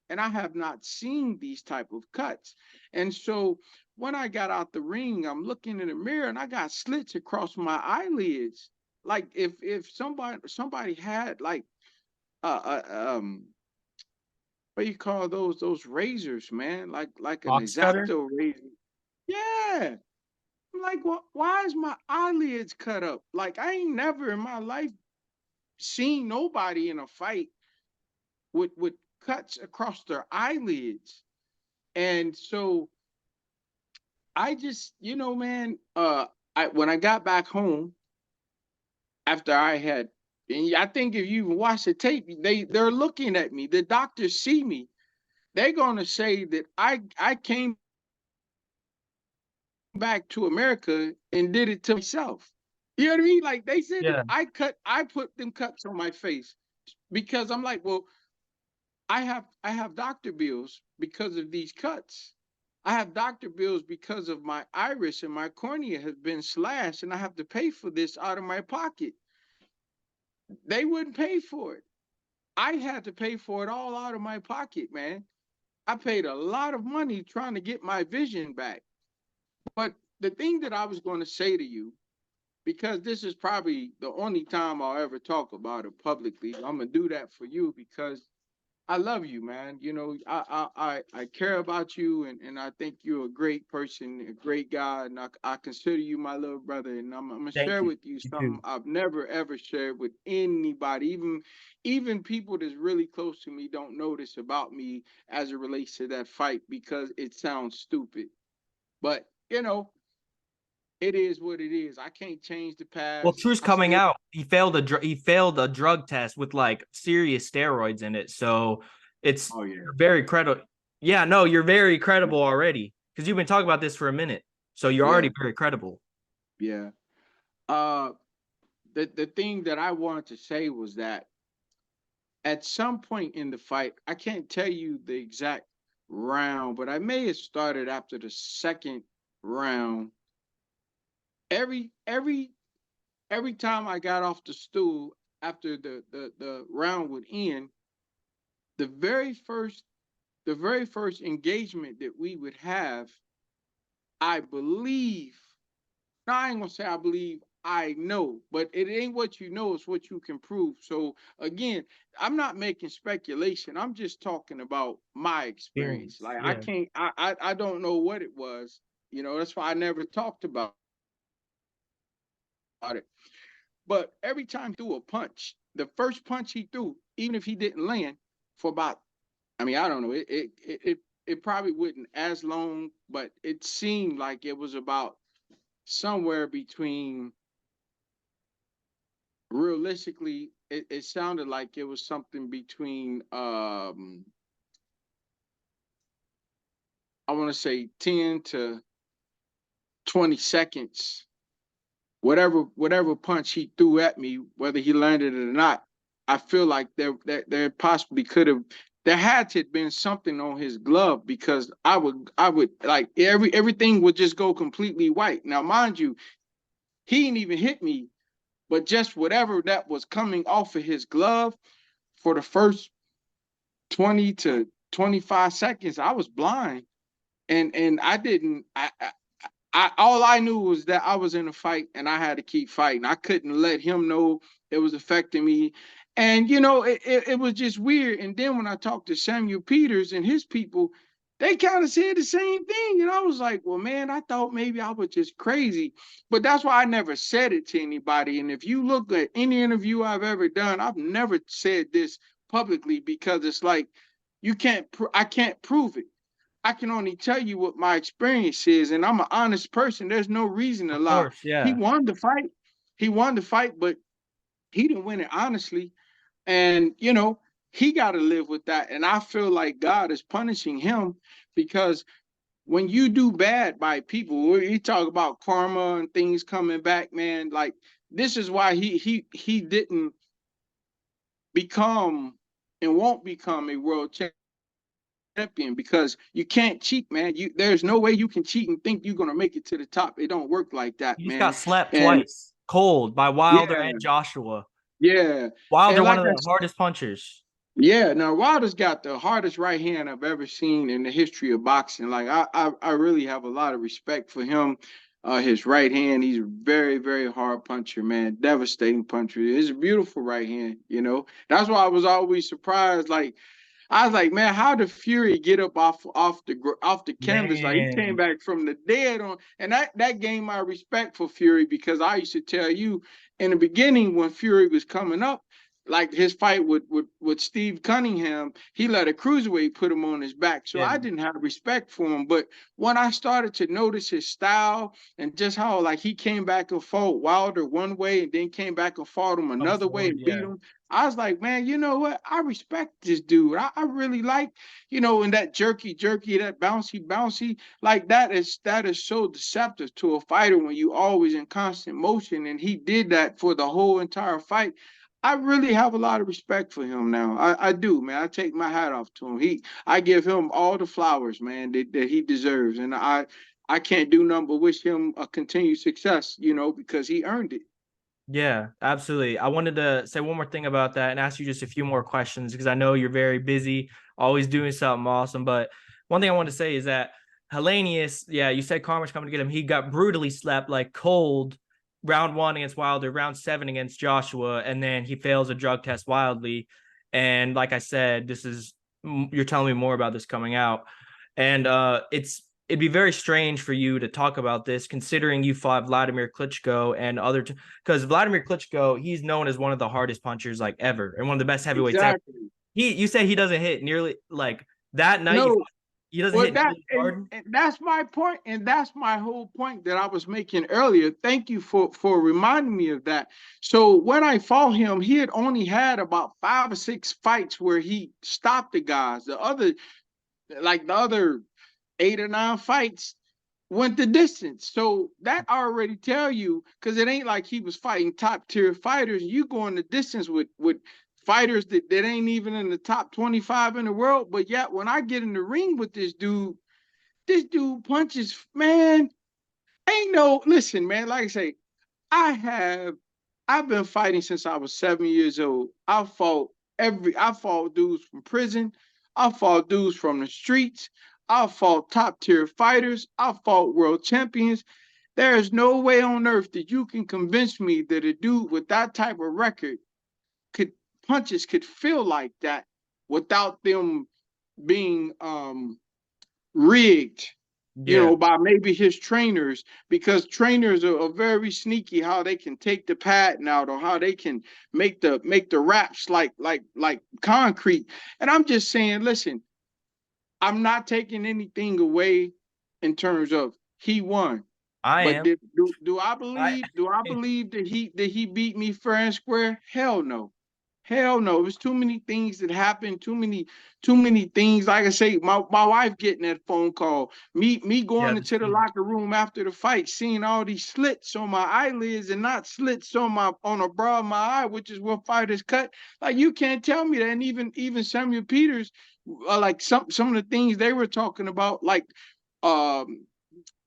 Speaker 2: and I have not seen these type of cuts. And so when I got out the ring, I'm looking in the mirror and I got slits across my eyelids. Like if somebody had like what do you call those razors, man? Like an
Speaker 1: Box cutter.
Speaker 2: exacto razor. Yeah. I'm like, why is my eyelids cut up? Like, I ain't never in my life seen nobody in a fight with cuts across their eyelids. And so I just, man, when I got back home after I had, and I think if you watch the tape, they're looking at me. The doctors see me. They're gonna say that I came back to America and did it to myself. You know what I mean? Like, they said that
Speaker 1: Yeah.
Speaker 2: I put them cuts on my face because I'm like, well, I have doctor bills because of these cuts. I have doctor bills because of my iris and my cornea has been slashed, and I have to pay for this out of my pocket. They wouldn't pay for it. I had to pay for it all out of my pocket, man. I paid a lot of money trying to get my vision back. But the thing that I was going to say to you, because this is probably the only time I'll ever talk about it publicly, I'm gonna do that for you because I love you, man. I care about you, and I think you're a great person, a great guy, and I consider you my little brother. And I'm gonna
Speaker 1: Thank
Speaker 2: share
Speaker 1: you.
Speaker 2: with you
Speaker 1: You
Speaker 2: something
Speaker 1: too.
Speaker 2: I've never ever shared with anybody, even people that's really close to me don't know this about me as it relates to that fight because it sounds stupid. But it is what it is. I can't change the
Speaker 1: Well,
Speaker 2: past.
Speaker 1: truth's
Speaker 2: I
Speaker 1: coming
Speaker 2: still,
Speaker 1: out. He failed a drug test with like serious steroids in it. So it's
Speaker 2: oh yeah,
Speaker 1: very credible. Yeah, no, you're very credible already because you've been talking about this for a minute. So you're
Speaker 2: yeah,
Speaker 1: already very credible.
Speaker 2: yeah. Uh, the thing that I wanted to say was that at some point in the fight, I can't tell you the exact round, but I may have started after the second round. Every time I got off the stool after the round would end, the very first the very first engagement that we would have, I believe. Now I ain't gonna say I believe. I know, but it ain't what you know, it's what you can prove. So again, I'm not making speculation. I'm just talking about my experience.
Speaker 1: Experience.
Speaker 2: Like I
Speaker 1: Yeah.
Speaker 2: can't I don't know what it was. That's why I never talked about it. But every time he threw a punch, the first punch he threw, even if he didn't land for about, I mean, I don't know, it probably wouldn't as long, but it seemed like it was about somewhere between, realistically, it sounded like it was something between I want to say 10 to 20 seconds. Whatever punch he threw at me, whether he landed it or not, I feel like there possibly could have, there had to have been something on his glove, because I would like everything would just go completely white. Now, mind you, he didn't even hit me, but just whatever that was coming off of his glove for the first 20 to 25 seconds, I was blind. And I didn't I all I knew was that I was in a fight and I had to keep fighting. I couldn't let him know it was affecting me. And it was just weird. And then when I talked to Samuel Peters and his people, they kind of said the same thing. And I was like, well, man, I thought maybe I was just crazy. But that's why I never said it to anybody. And if you look at any interview I've ever done, I've never said this publicly, because it's like I can't prove it. I can only tell you what my experience is, and I'm an honest person. There's no reason to
Speaker 1: Of
Speaker 2: lie.
Speaker 1: course.
Speaker 2: He
Speaker 1: Yeah.
Speaker 2: won the fight. He won the fight, but he didn't win it honestly. And he got to live with that. And I feel like God is punishing him, because when you do bad by people, we talk about karma and things coming back, man. Like, this is why he didn't become and won't become a world champion, because you can't cheat, man. There's no way you can cheat and think you're gonna make it to the top. It don't work like that,
Speaker 1: He just got
Speaker 2: man.
Speaker 1: slapped
Speaker 2: And
Speaker 1: twice, cold by Wilder
Speaker 2: yeah,
Speaker 1: and Joshua.
Speaker 2: yeah,
Speaker 1: Wilder,
Speaker 2: and
Speaker 1: one
Speaker 2: like
Speaker 1: of
Speaker 2: I
Speaker 1: the hardest punchers.
Speaker 2: yeah, now Wilder's got the hardest right hand I've ever seen in the history of boxing. Like I really have a lot of respect for him. His right hand, he's a very, very hard puncher, man. Devastating puncher. It's a beautiful right hand. That's why I was always surprised. Like, I was like, man, how did Fury get up off the canvas? Like, he came
Speaker 1: Man,
Speaker 2: back from the dead and that gained my respect for Fury, because I used to tell you in the beginning when Fury was coming up, like his fight with Steve Cunningham, he let a cruiserweight put him on his back. So
Speaker 1: yeah,
Speaker 2: I didn't have respect for him. But when I started to notice his style and just how, like, he came back and fought Wilder one way and then came back and fought him
Speaker 1: come
Speaker 2: another way
Speaker 1: forward,
Speaker 2: and beat
Speaker 1: yeah.
Speaker 2: him, I was like, man, you know what? I respect this dude. I really like, and that jerky, that bouncy, bouncy, like that is so deceptive to a fighter when you always in constant motion. And he did that for the whole entire fight. I really have a lot of respect for him now. I do, man. I take my hat off to him. I give him all the flowers, man, that he deserves. And I can't do nothing but wish him a continued success, because he earned it.
Speaker 1: Yeah, absolutely. I wanted to say one more thing about that and ask you just a few more questions because I know you're very busy, always doing something awesome. But one thing I want to say is that Hellenius, yeah, you said Karma's coming to get him. He got brutally slapped like cold round 1 against Wilder, round 7 against Joshua, and then he fails a drug test wildly. And like I said, you're telling me more about this coming out. And it'd be very strange for you to talk about this considering you fought Vladimir Klitschko and because Vladimir Klitschko, he's known as one of the hardest punchers like ever and one of the best heavyweights ever.
Speaker 2: Exactly.
Speaker 1: You say he doesn't hit nearly like that night
Speaker 2: No,
Speaker 1: he doesn't
Speaker 2: well,
Speaker 1: hit nearly hard.
Speaker 2: and that's my point, and that's my whole point that I was making earlier. Thank you for reminding me of that. So when I fought him, he had only had about 5 or 6 fights where he stopped the guys. The other 8 or 9 fights went the distance. So that already tell you, because it ain't like he was fighting top tier fighters. You going the distance with fighters that ain't even in the top 25 in the world. But yet when I get in the ring with this dude punches, man. Ain't no listen, man. Like I say, I've been fighting since I was 7 years old. I fought dudes from prison. I fought dudes from the streets. I fought top tier fighters. I fought world champions. There is no way on earth that you can convince me that a dude with that type of record could punches could feel like that without them being rigged,
Speaker 1: Yeah.
Speaker 2: by maybe his trainers, because trainers are very sneaky how they can take the patent out or how they can make the raps like concrete. And I'm just saying, listen, I'm not taking anything away in terms of he won.
Speaker 1: I
Speaker 2: But
Speaker 1: am.
Speaker 2: do I
Speaker 1: I
Speaker 2: believe that he beat me fair and square? Hell no. Hell no. There's too many things that happened, too many things. Like I say, my wife getting that phone call, me
Speaker 1: yeah,
Speaker 2: going
Speaker 1: that's
Speaker 2: into the
Speaker 1: huge.
Speaker 2: locker room after the fight, seeing all these slits on my eyelids and not slits on a brow of my eye, which is what fighters cut. Like you can't tell me that. And even Samuel Peters, like some of the things they were talking about, like um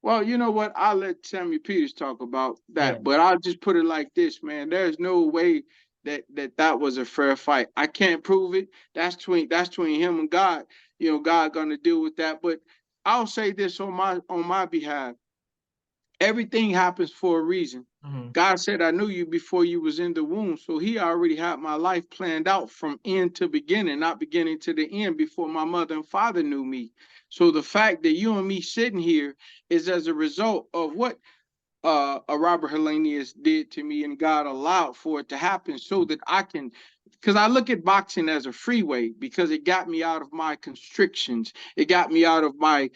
Speaker 2: well, you know what? I'll let Sammy Peters talk about
Speaker 1: Yeah.
Speaker 2: that, but I'll just put it like this, man. There's no way that was a fair fight. I can't prove it. That's between him and God. God gonna deal with that. But I'll say this on my behalf. Everything happens for a reason.
Speaker 1: Hmm.
Speaker 2: God said, I knew you before you was in the womb. So he already had my life planned out from end to beginning, not beginning to the end before my mother and father knew me. So the fact that you and me sitting here is as a result of what a Robert Hellenius did to me, and God allowed for it to happen so that I can, because I look at boxing as a freeway because it got me out of my constrictions. It got me out of my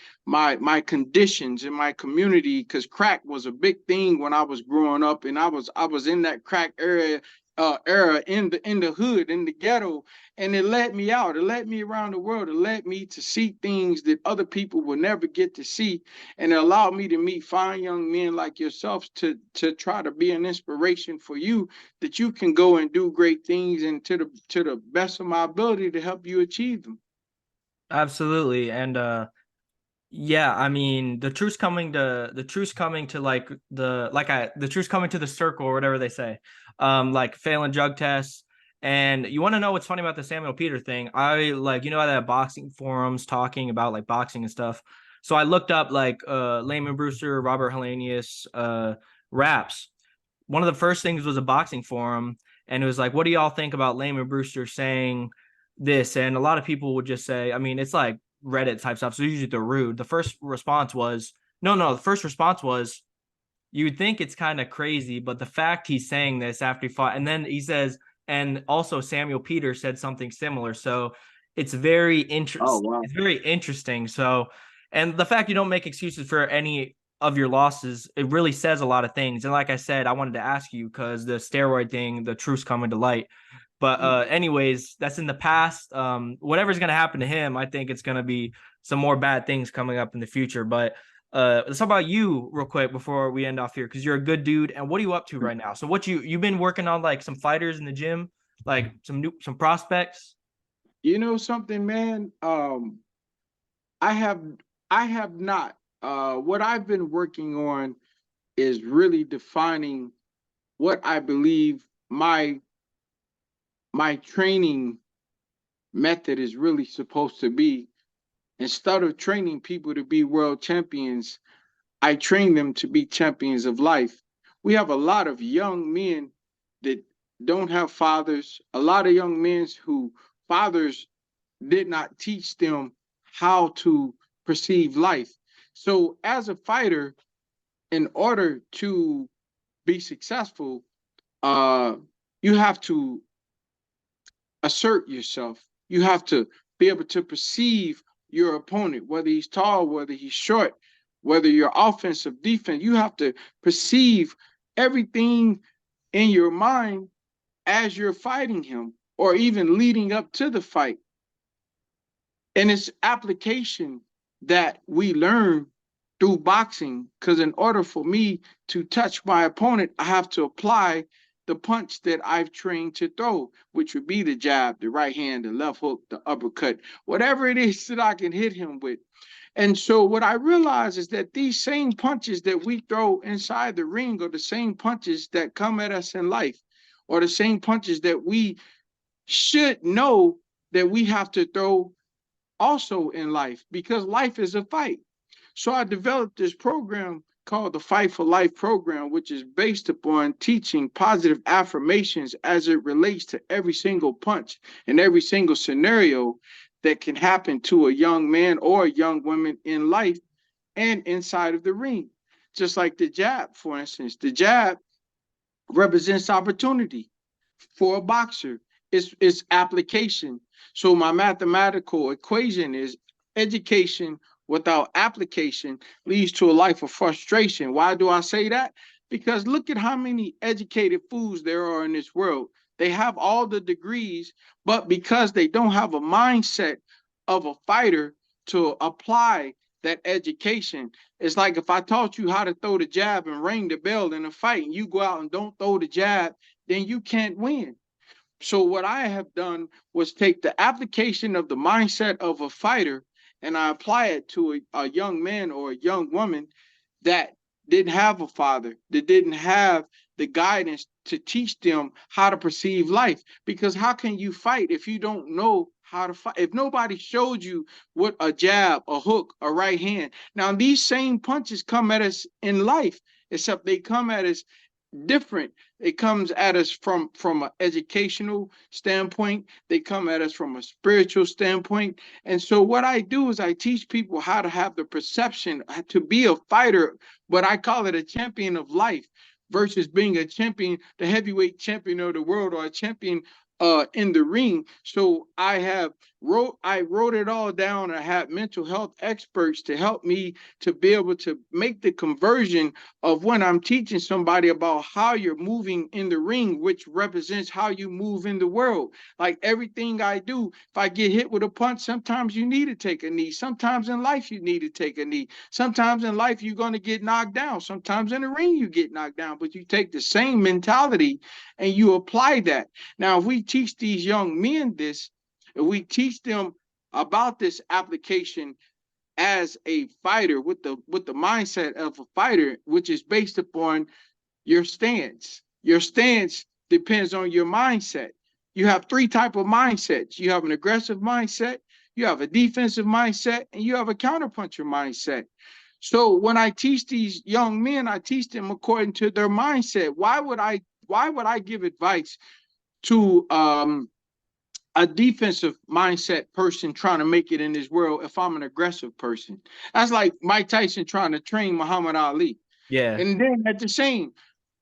Speaker 2: conditions in my community because crack was a big thing when I was growing up, and I was in that crack era in the hood, in the ghetto, and it led me out. It led me around the world. It led me to see things that other people will never get to see, and it allowed me to meet fine young men like yourselves to try to be an inspiration for you, that you can go and do great things, and to the best of my ability to help you achieve them.
Speaker 1: Absolutely. And yeah, I mean, the truth's coming to the truth's coming to the circle or whatever they say. Like failing drug tests. And you want to know what's funny about the Samuel Peter thing? I like, that boxing forums talking about like boxing and stuff. So I looked up like Lamon Brewster, Robert Hellenius, raps. One of the first things was a boxing forum, and it was like, what do y'all think about Lamon Brewster saying this? And a lot of people would just say, I mean, it's like Reddit type stuff. So usually they're rude. The first response was, no, no. The first response was, you would think it's kind of crazy, but the fact he's saying this after he fought, and then he says, and also Samuel Peter said something similar. So it's very
Speaker 2: Oh
Speaker 1: interesting.
Speaker 2: wow.
Speaker 1: It's very interesting. So, and the fact you don't make excuses for any of your losses, it really says a lot of things. And like I said, I wanted to ask you because the steroid thing, the truth's coming to light. But anyways, that's in the past. Whatever's gonna happen to him, I think it's gonna be some more bad things coming up in the future. But let's talk about you real quick before we end off here, because you're a good dude. And what are you up to right now? So what you've been working on, like some fighters in the gym, like some prospects?
Speaker 2: You know something, man? I have I have not. What I've been working on is really defining what I believe my training method is really supposed to be. Instead of training people to be world champions, I train them to be champions of life. We have a lot of young men that don't have fathers, a lot of young men who fathers did not teach them how to perceive life. So, as a fighter, in order to be successful, uh, you have to assert yourself. You have to be able to perceive your opponent, whether he's tall, whether he's short, whether you're offensive, defense. You have to perceive everything in your mind as you're fighting him or even leading up to the fight. And it's application that we learn through boxing, because in order for me to touch my opponent, I have to apply the punch that I've trained to throw, which would be the jab, the right hand, the left hook, the uppercut, whatever it is that I can hit him with. And so what I realize is that these same punches that we throw inside the ring are the same punches that come at us in life, or the same punches that we should know that we have to throw also in life, because life is a fight. So I developed this program called the Fight for Life program, which is based upon teaching positive affirmations as it relates to every single punch and every single scenario that can happen to a young man or a young woman in life and inside of the ring. Just like the jab, for instance, the jab represents opportunity for a boxer. It's application. So my mathematical equation is education without application leads to a life of frustration. Why do I say that? Because look at how many educated fools there are in this world. They have all the degrees, but because they don't have a mindset of a fighter to apply that education. It's like if I taught you how to throw the jab and ring the bell in a fight and you go out and don't throw the jab, then you can't win. So what I have done was take the application of the mindset of a fighter and I apply it to a young man or a young woman that didn't have a father, that didn't have the guidance to teach them how to perceive life. Because how can you fight if you don't know how to fight? If nobody showed you what a jab, a hook, a right hand. Now, these same punches come at us in life, except they come at us different. It comes at us from an educational standpoint. They come at us from a spiritual standpoint. And so what I do is I teach people how to have the perception to be a fighter, but I call it a champion of life versus being a champion, the heavyweight champion of the world or a champion in the ring. So I wrote it all down. I had mental health experts to help me to be able to make the conversion of when I'm teaching somebody about how you're moving in the ring, which represents how you move in the world. Like everything I do, if I get hit with a punch, sometimes you need to take a knee. Sometimes in life, you need to take a knee. Sometimes in life, you're going to get knocked down. Sometimes in the ring, you get knocked down, but you take the same mentality and you apply that. Now, if we teach these young men this, if we teach them about this application as a fighter with the mindset of a fighter, which is based upon your stance. Your stance depends on your mindset. You have three type of mindsets. You have an aggressive mindset, you have a defensive mindset, and you have a counterpuncher mindset. So when I teach these young men, I teach them according to their mindset. Why would I give advice to a defensive mindset person trying to make it in this world if I'm an aggressive person? That's like Mike Tyson trying to train Muhammad Ali.
Speaker 1: Yeah.
Speaker 2: And then at the same,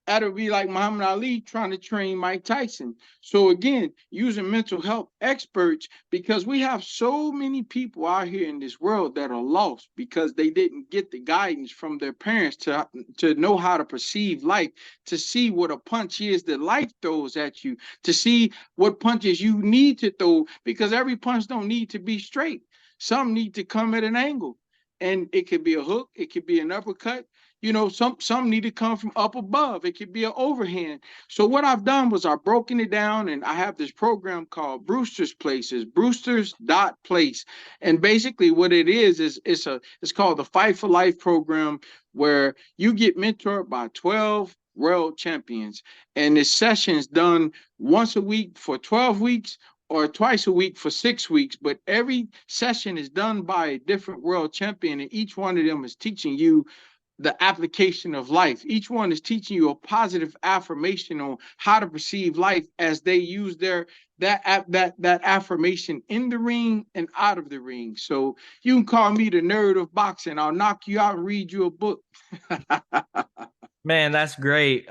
Speaker 2: that'll be like Muhammad Ali trying to train Mike Tyson. So again, using mental health experts, because we have so many people out here in this world that are lost because they didn't get the guidance from their parents to know how to perceive life, to see what a punch is that life throws at you, to see what punches you need to throw, because every punch don't need to be straight. Some need to come at an angle. And it could be a hook, it could be an uppercut, some need to come from up above. It could be an overhand. So what I've done was I've broken it down, and I have this program called Brewster's Places, Brewster's.place. And basically what it is it's called the Fight for Life program, where you get mentored by 12 world champions. And this session is done once a week for 12 weeks or twice a week for 6 weeks, but every session is done by a different world champion, and each one of them is teaching you the application of life. Each one is teaching you a positive affirmation on how to perceive life as they use that affirmation in the ring and out of the ring. So you can call me the nerd of boxing. I'll knock you out and read you a book.
Speaker 1: Man, that's great.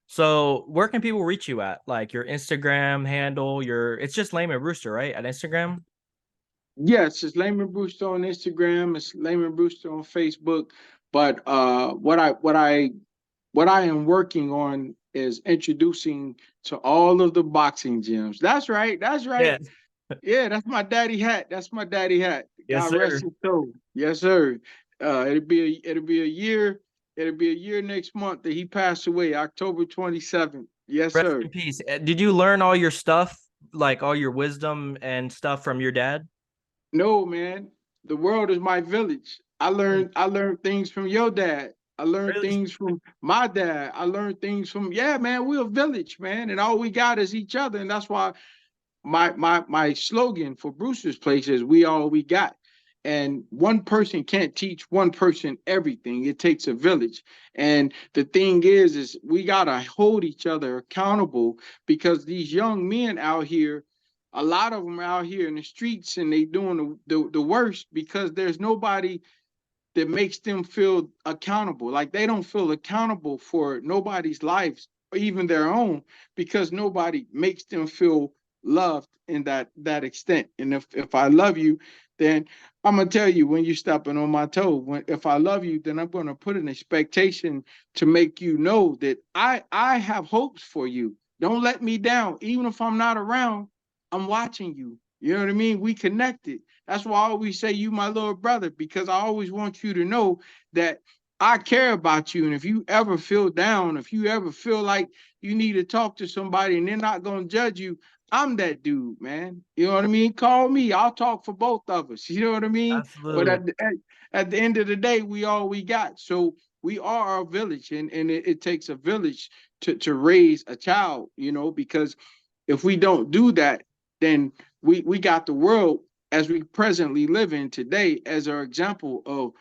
Speaker 1: So where can people reach you at? Like your Instagram handle, it's just Lamon Brewster, right? At Instagram?
Speaker 2: Yes, it's Lamon Brewster on Instagram. It's Lamon Brewster on Facebook. But what I am working on is introducing to all of the boxing gyms. That's right. That's right.
Speaker 1: Yeah.
Speaker 2: Yeah, that's my daddy hat. That's my daddy hat.
Speaker 1: Yes,
Speaker 2: God rest
Speaker 1: sir.
Speaker 2: his soul. Yes, sir. It'll be a year. It'll be a year next month that he passed away, October 27th. Yes,
Speaker 1: Rest
Speaker 2: sir.
Speaker 1: in peace. Did you learn all your stuff, like all your wisdom and stuff from your dad?
Speaker 2: No, man. The world is my village. I learned things from your dad. I learned
Speaker 1: Really?
Speaker 2: things from my dad. I learned things from, yeah, man, we're a village, man. And all we got is each other. And that's why my slogan for Brewster's Place is we all we got. And one person can't teach one person everything. It takes a village. And the thing is we gotta hold each other accountable, because these young men out here, a lot of them are out here in the streets, and they doing the worst, because there's nobody that makes them feel accountable. Like, they don't feel accountable for nobody's lives, or even their own, because nobody makes them feel loved in that extent. And if I love you, then I'm gonna tell you, when you're stepping on my toe. If I love you, then I'm gonna put an expectation to make you know that I have hopes for you. Don't let me down, even if I'm not around. I'm watching you. You know what I mean? We connected. That's why I always say you my little brother, because I always want you to know that I care about you. And if you ever feel down, if you ever feel like you need to talk to somebody and they're not going to judge you, I'm that dude, man. You know what I mean? Call me. I'll talk for both of us. You know what I mean? But
Speaker 1: Absolutely.
Speaker 2: at the end of the day, we all we got. So we are a village, and it takes a village to raise a child, because if we don't do that, then we got the world as we presently live in today as our example of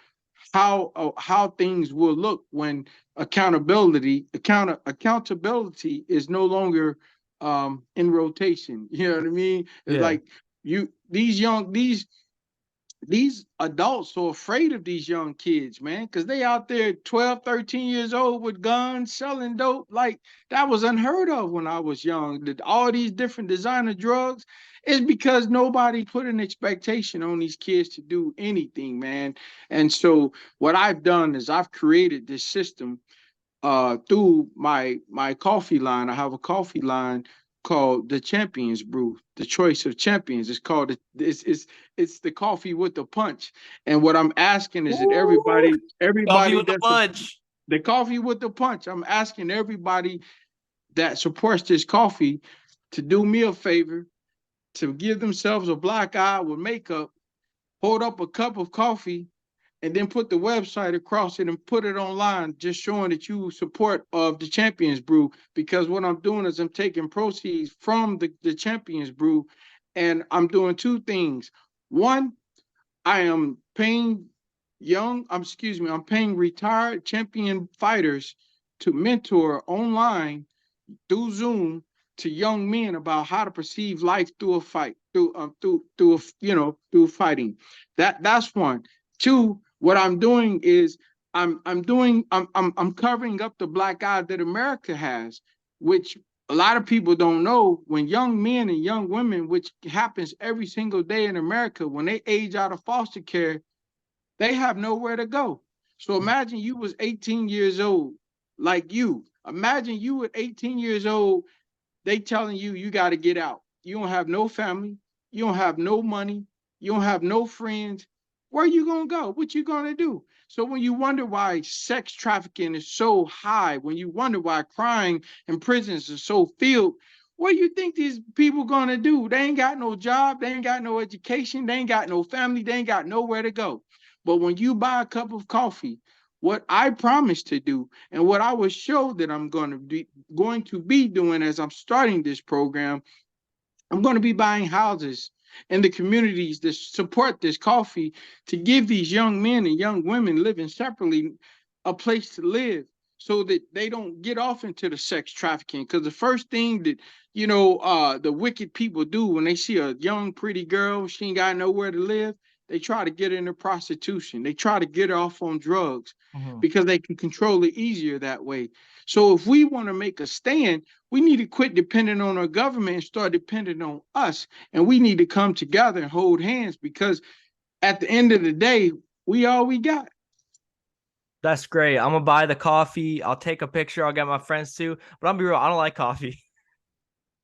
Speaker 2: how things will look when accountability is no longer in rotation. You know what I mean? It's
Speaker 1: Yeah.
Speaker 2: like these adults are afraid of these young kids, man, because they out there 12, 13 years old with guns, selling dope. Like, that was unheard of when I was young. All these different designer drugs is because nobody put an expectation on these kids to do anything, man. And so what I've done is I've created this system through my coffee line. I have a coffee line called the Champions Brew, the Choice of Champions. It's called it's the coffee with the punch. And what I'm asking is that
Speaker 1: Ooh, coffee
Speaker 2: everybody
Speaker 1: with the
Speaker 2: that's
Speaker 1: punch.
Speaker 2: the coffee with the punch. I'm asking everybody that supports this coffee to do me a favor, to give themselves a black eye with makeup, hold up a cup of coffee, and then put the website across it and put it online, just showing that you support of the Champions Brew. Because what I'm doing is I'm taking proceeds from the Champions Brew, and I'm doing two things. One, I am paying I'm paying retired champion fighters to mentor online through Zoom to young men about how to perceive life through a fight, through fighting. That's one. Two, what I'm doing is I'm covering up the black eye that America has, which a lot of people don't know. When young men and young women, which happens every single day in America, when they age out of foster care, they have nowhere to go. So imagine you was 18 years old, like you. Imagine you at 18 years old, they telling you you got to get out. You don't have no family. You don't have no money. You don't have no friends. Where you gonna go? What you gonna do? So when you wonder why sex trafficking is so high, when you wonder why crime in prisons is so filled, what do you think these people gonna do? They ain't got no job. They ain't got no education. They ain't got no family. They ain't got nowhere to go. But when you buy a cup of coffee, what I promise to do and what I will show that I'm going to be doing as I'm starting this program, I'm going to be buying houses in the communities that support this coffee, to give these young men and young women living separately a place to live, so that they don't get off into the sex trafficking. Because the first thing that the wicked people do when they see a young pretty girl, she ain't got nowhere to live, they try to get her into prostitution. They try to get her off on drugs,
Speaker 1: Mhm.
Speaker 2: because they can control it easier that way. So if we want to make a stand, we need to quit depending on our government and start depending on us. And we need to come together and hold hands, because at the end of the day, we all we got.
Speaker 1: That's great. I'm gonna buy the coffee. I'll take a picture. I'll get my friends too. But I'll be real. I don't like coffee.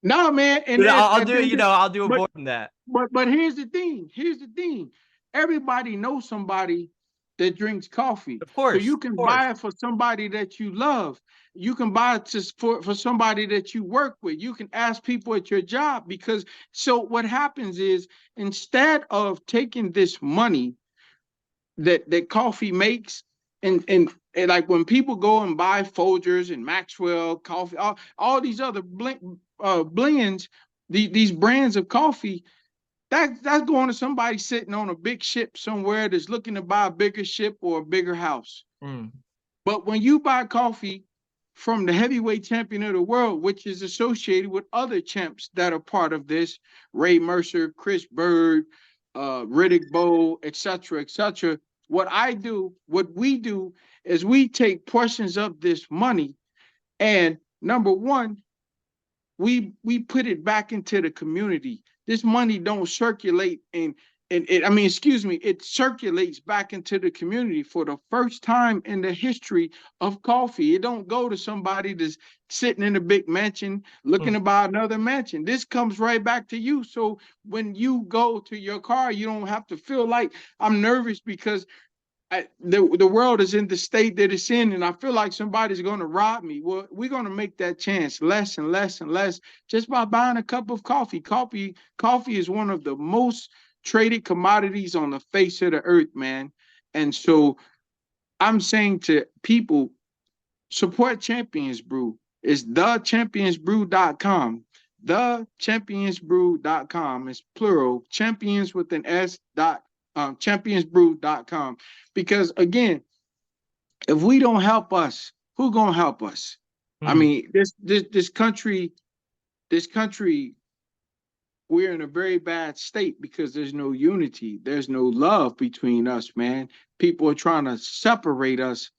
Speaker 2: No, man. And
Speaker 1: I'll
Speaker 2: at
Speaker 1: do
Speaker 2: the
Speaker 1: it.
Speaker 2: end
Speaker 1: I'll do it
Speaker 2: but
Speaker 1: more than that.
Speaker 2: but here's the thing. Here's the thing. Everybody knows somebody that drinks coffee.
Speaker 1: Of
Speaker 2: So
Speaker 1: course.
Speaker 2: you
Speaker 1: Of
Speaker 2: can
Speaker 1: course.
Speaker 2: buy it for somebody that you love. You can buy it for somebody that you work with. You can ask people at your job, because so what happens is, instead of taking this money that coffee makes, and like when people go and buy Folgers and Maxwell coffee, all these other blends, these brands of coffee, That's going to somebody sitting on a big ship somewhere that's looking to buy a bigger ship or a bigger house.
Speaker 1: Mm.
Speaker 2: But when you buy coffee from the heavyweight champion of the world, which is associated with other champs that are part of this, Ray Mercer, Chris Bird, Riddick Bowe, etc., etc., what we do is we take portions of this money and number one, we put it back into the community. This money don't circulate and it, I mean, excuse me, it circulates back into the community for the first time in the history of coffee. It don't go to somebody that's sitting in a big mansion looking
Speaker 1: Mm.
Speaker 2: to buy another mansion. This comes right back to you. So when you go to your car, you don't have to feel like I'm nervous because the world is in the state that it's in, and I feel like somebody's going to rob me. Well, we're going to make that chance less and less and less just by buying a cup of coffee. Coffee is one of the most traded commodities on the face of the earth, man. And so I'm saying to people, support Champions Brew. It's thechampionsbrew.com. Thechampionsbrew.com. It's plural. Champions with an S dot championsbrew.com. Because again, if we don't help us, who gonna help us? I
Speaker 1: Mm.
Speaker 2: mean, this country, we're in a very bad state because there's no unity, there's no love between us, man. People are trying to separate us,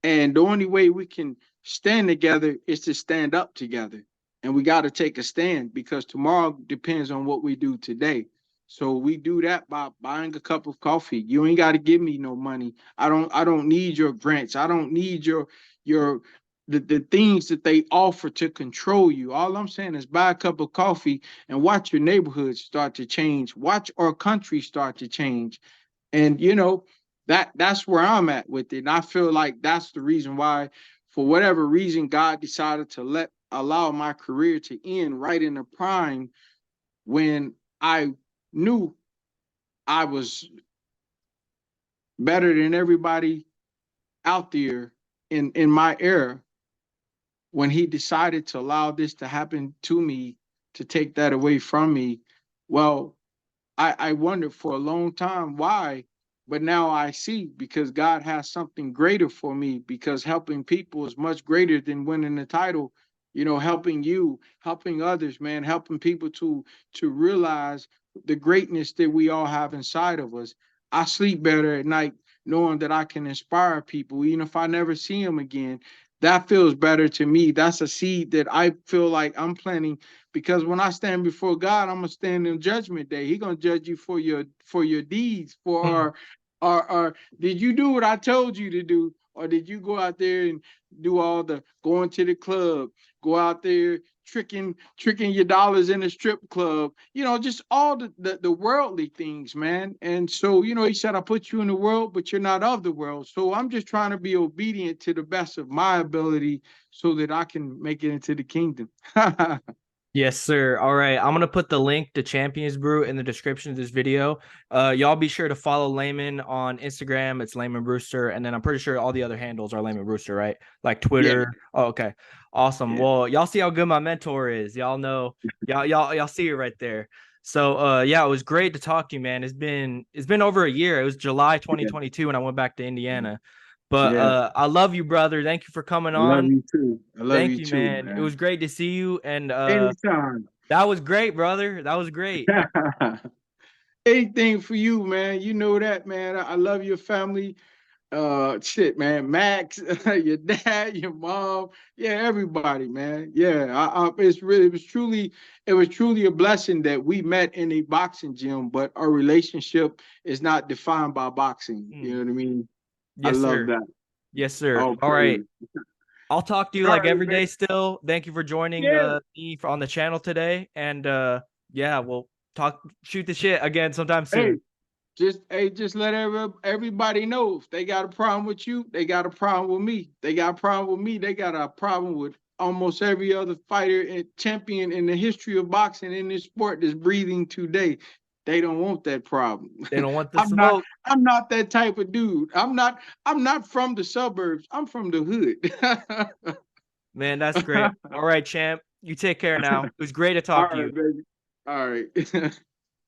Speaker 2: and the only way we can stand together is to stand up together. And we got to take a stand because tomorrow depends on what we do today. So we do that by buying a cup of coffee. You ain't got to give me no money. I don't need your grants. I don't need your the things that they offer to control you. All I'm saying is buy a cup of coffee and watch your neighborhood start to change. Watch our country start to change. And that's where I'm at with it. And I feel like that's the reason why, for whatever reason, God decided to allow my career to end right in the prime when I knew I was better than everybody out there in my era. When he decided to allow this to happen to me, to take that away from me, well, I wondered for a long time why, but now I see because God has something greater for me because helping people is much greater than winning the title. Helping you, helping others, man, helping people to realize the greatness that we all have inside of us. I sleep better at night knowing that I can inspire people, even if I never see them again. That feels better to me. That's a seed that I feel like I'm planting because when I stand before God, I'm gonna stand in judgment day. He's gonna judge you for your deeds, for
Speaker 1: Mm.
Speaker 2: or did you do what I told you to do, or did you go out there and do all the going to the club, go out there tricking your dollars in a strip club, just all the worldly things, man. And so, he said, I put you in the world, but you're not of the world. So I'm just trying to be obedient to the best of my ability so that I can make it into the kingdom.
Speaker 1: Yes, sir. All right. I'm gonna put the link to Champions Brew in the description of this video. Y'all be sure to follow Layman on Instagram. It's Layman Brewster, and then I'm pretty sure all the other handles are Layman Brewster, right? Like
Speaker 2: Yeah,
Speaker 1: Twitter. Oh, okay. Awesome.
Speaker 2: yeah,
Speaker 1: Well, y'all see how good my mentor is. Y'all know, y'all see it right there. So yeah, it was great to talk to you, man. It's been over a year. It was July
Speaker 2: yeah,
Speaker 1: 2022 when I went back to Indiana. But
Speaker 2: yeah.
Speaker 1: I love you, brother. Thank you for coming
Speaker 2: I love
Speaker 1: on.
Speaker 2: you too. I love
Speaker 1: Thank
Speaker 2: you
Speaker 1: you,
Speaker 2: too,
Speaker 1: man. It was
Speaker 2: man.
Speaker 1: great to see you, and
Speaker 2: Anytime.
Speaker 1: that was great, brother. That was great.
Speaker 2: Anything for you, man. You know that, man. I love your family. Shit, man. Max, your dad, your mom, yeah, everybody, man. Yeah, it was truly a blessing that we met in a boxing gym, but our relationship is not defined by boxing. You know
Speaker 1: Mm.
Speaker 2: what I mean? I
Speaker 1: Yes,
Speaker 2: love
Speaker 1: sir.
Speaker 2: that.
Speaker 1: Yes, sir.
Speaker 2: All
Speaker 1: All right.
Speaker 2: praise.
Speaker 1: I'll talk to you
Speaker 2: All
Speaker 1: like
Speaker 2: right,
Speaker 1: every
Speaker 2: man.
Speaker 1: day still. Thank you for joining
Speaker 2: Yeah.
Speaker 1: on the channel today. And yeah, we'll shoot the shit again sometime
Speaker 2: Hey,
Speaker 1: soon.
Speaker 2: just let everybody know if they got a problem with you, they got a problem with me. They got a problem with me. They got a problem with almost every other fighter and champion in the history of boxing in this sport that's breathing today. They don't want that problem.
Speaker 1: They don't want the
Speaker 2: I'm not
Speaker 1: smoke.
Speaker 2: I'm not that type of dude. I'm not from the suburbs. I'm from the hood.
Speaker 1: Man, that's great. All right, champ. You take care now. It was great to
Speaker 2: All
Speaker 1: talk to
Speaker 2: right,
Speaker 1: you.
Speaker 2: baby. All right.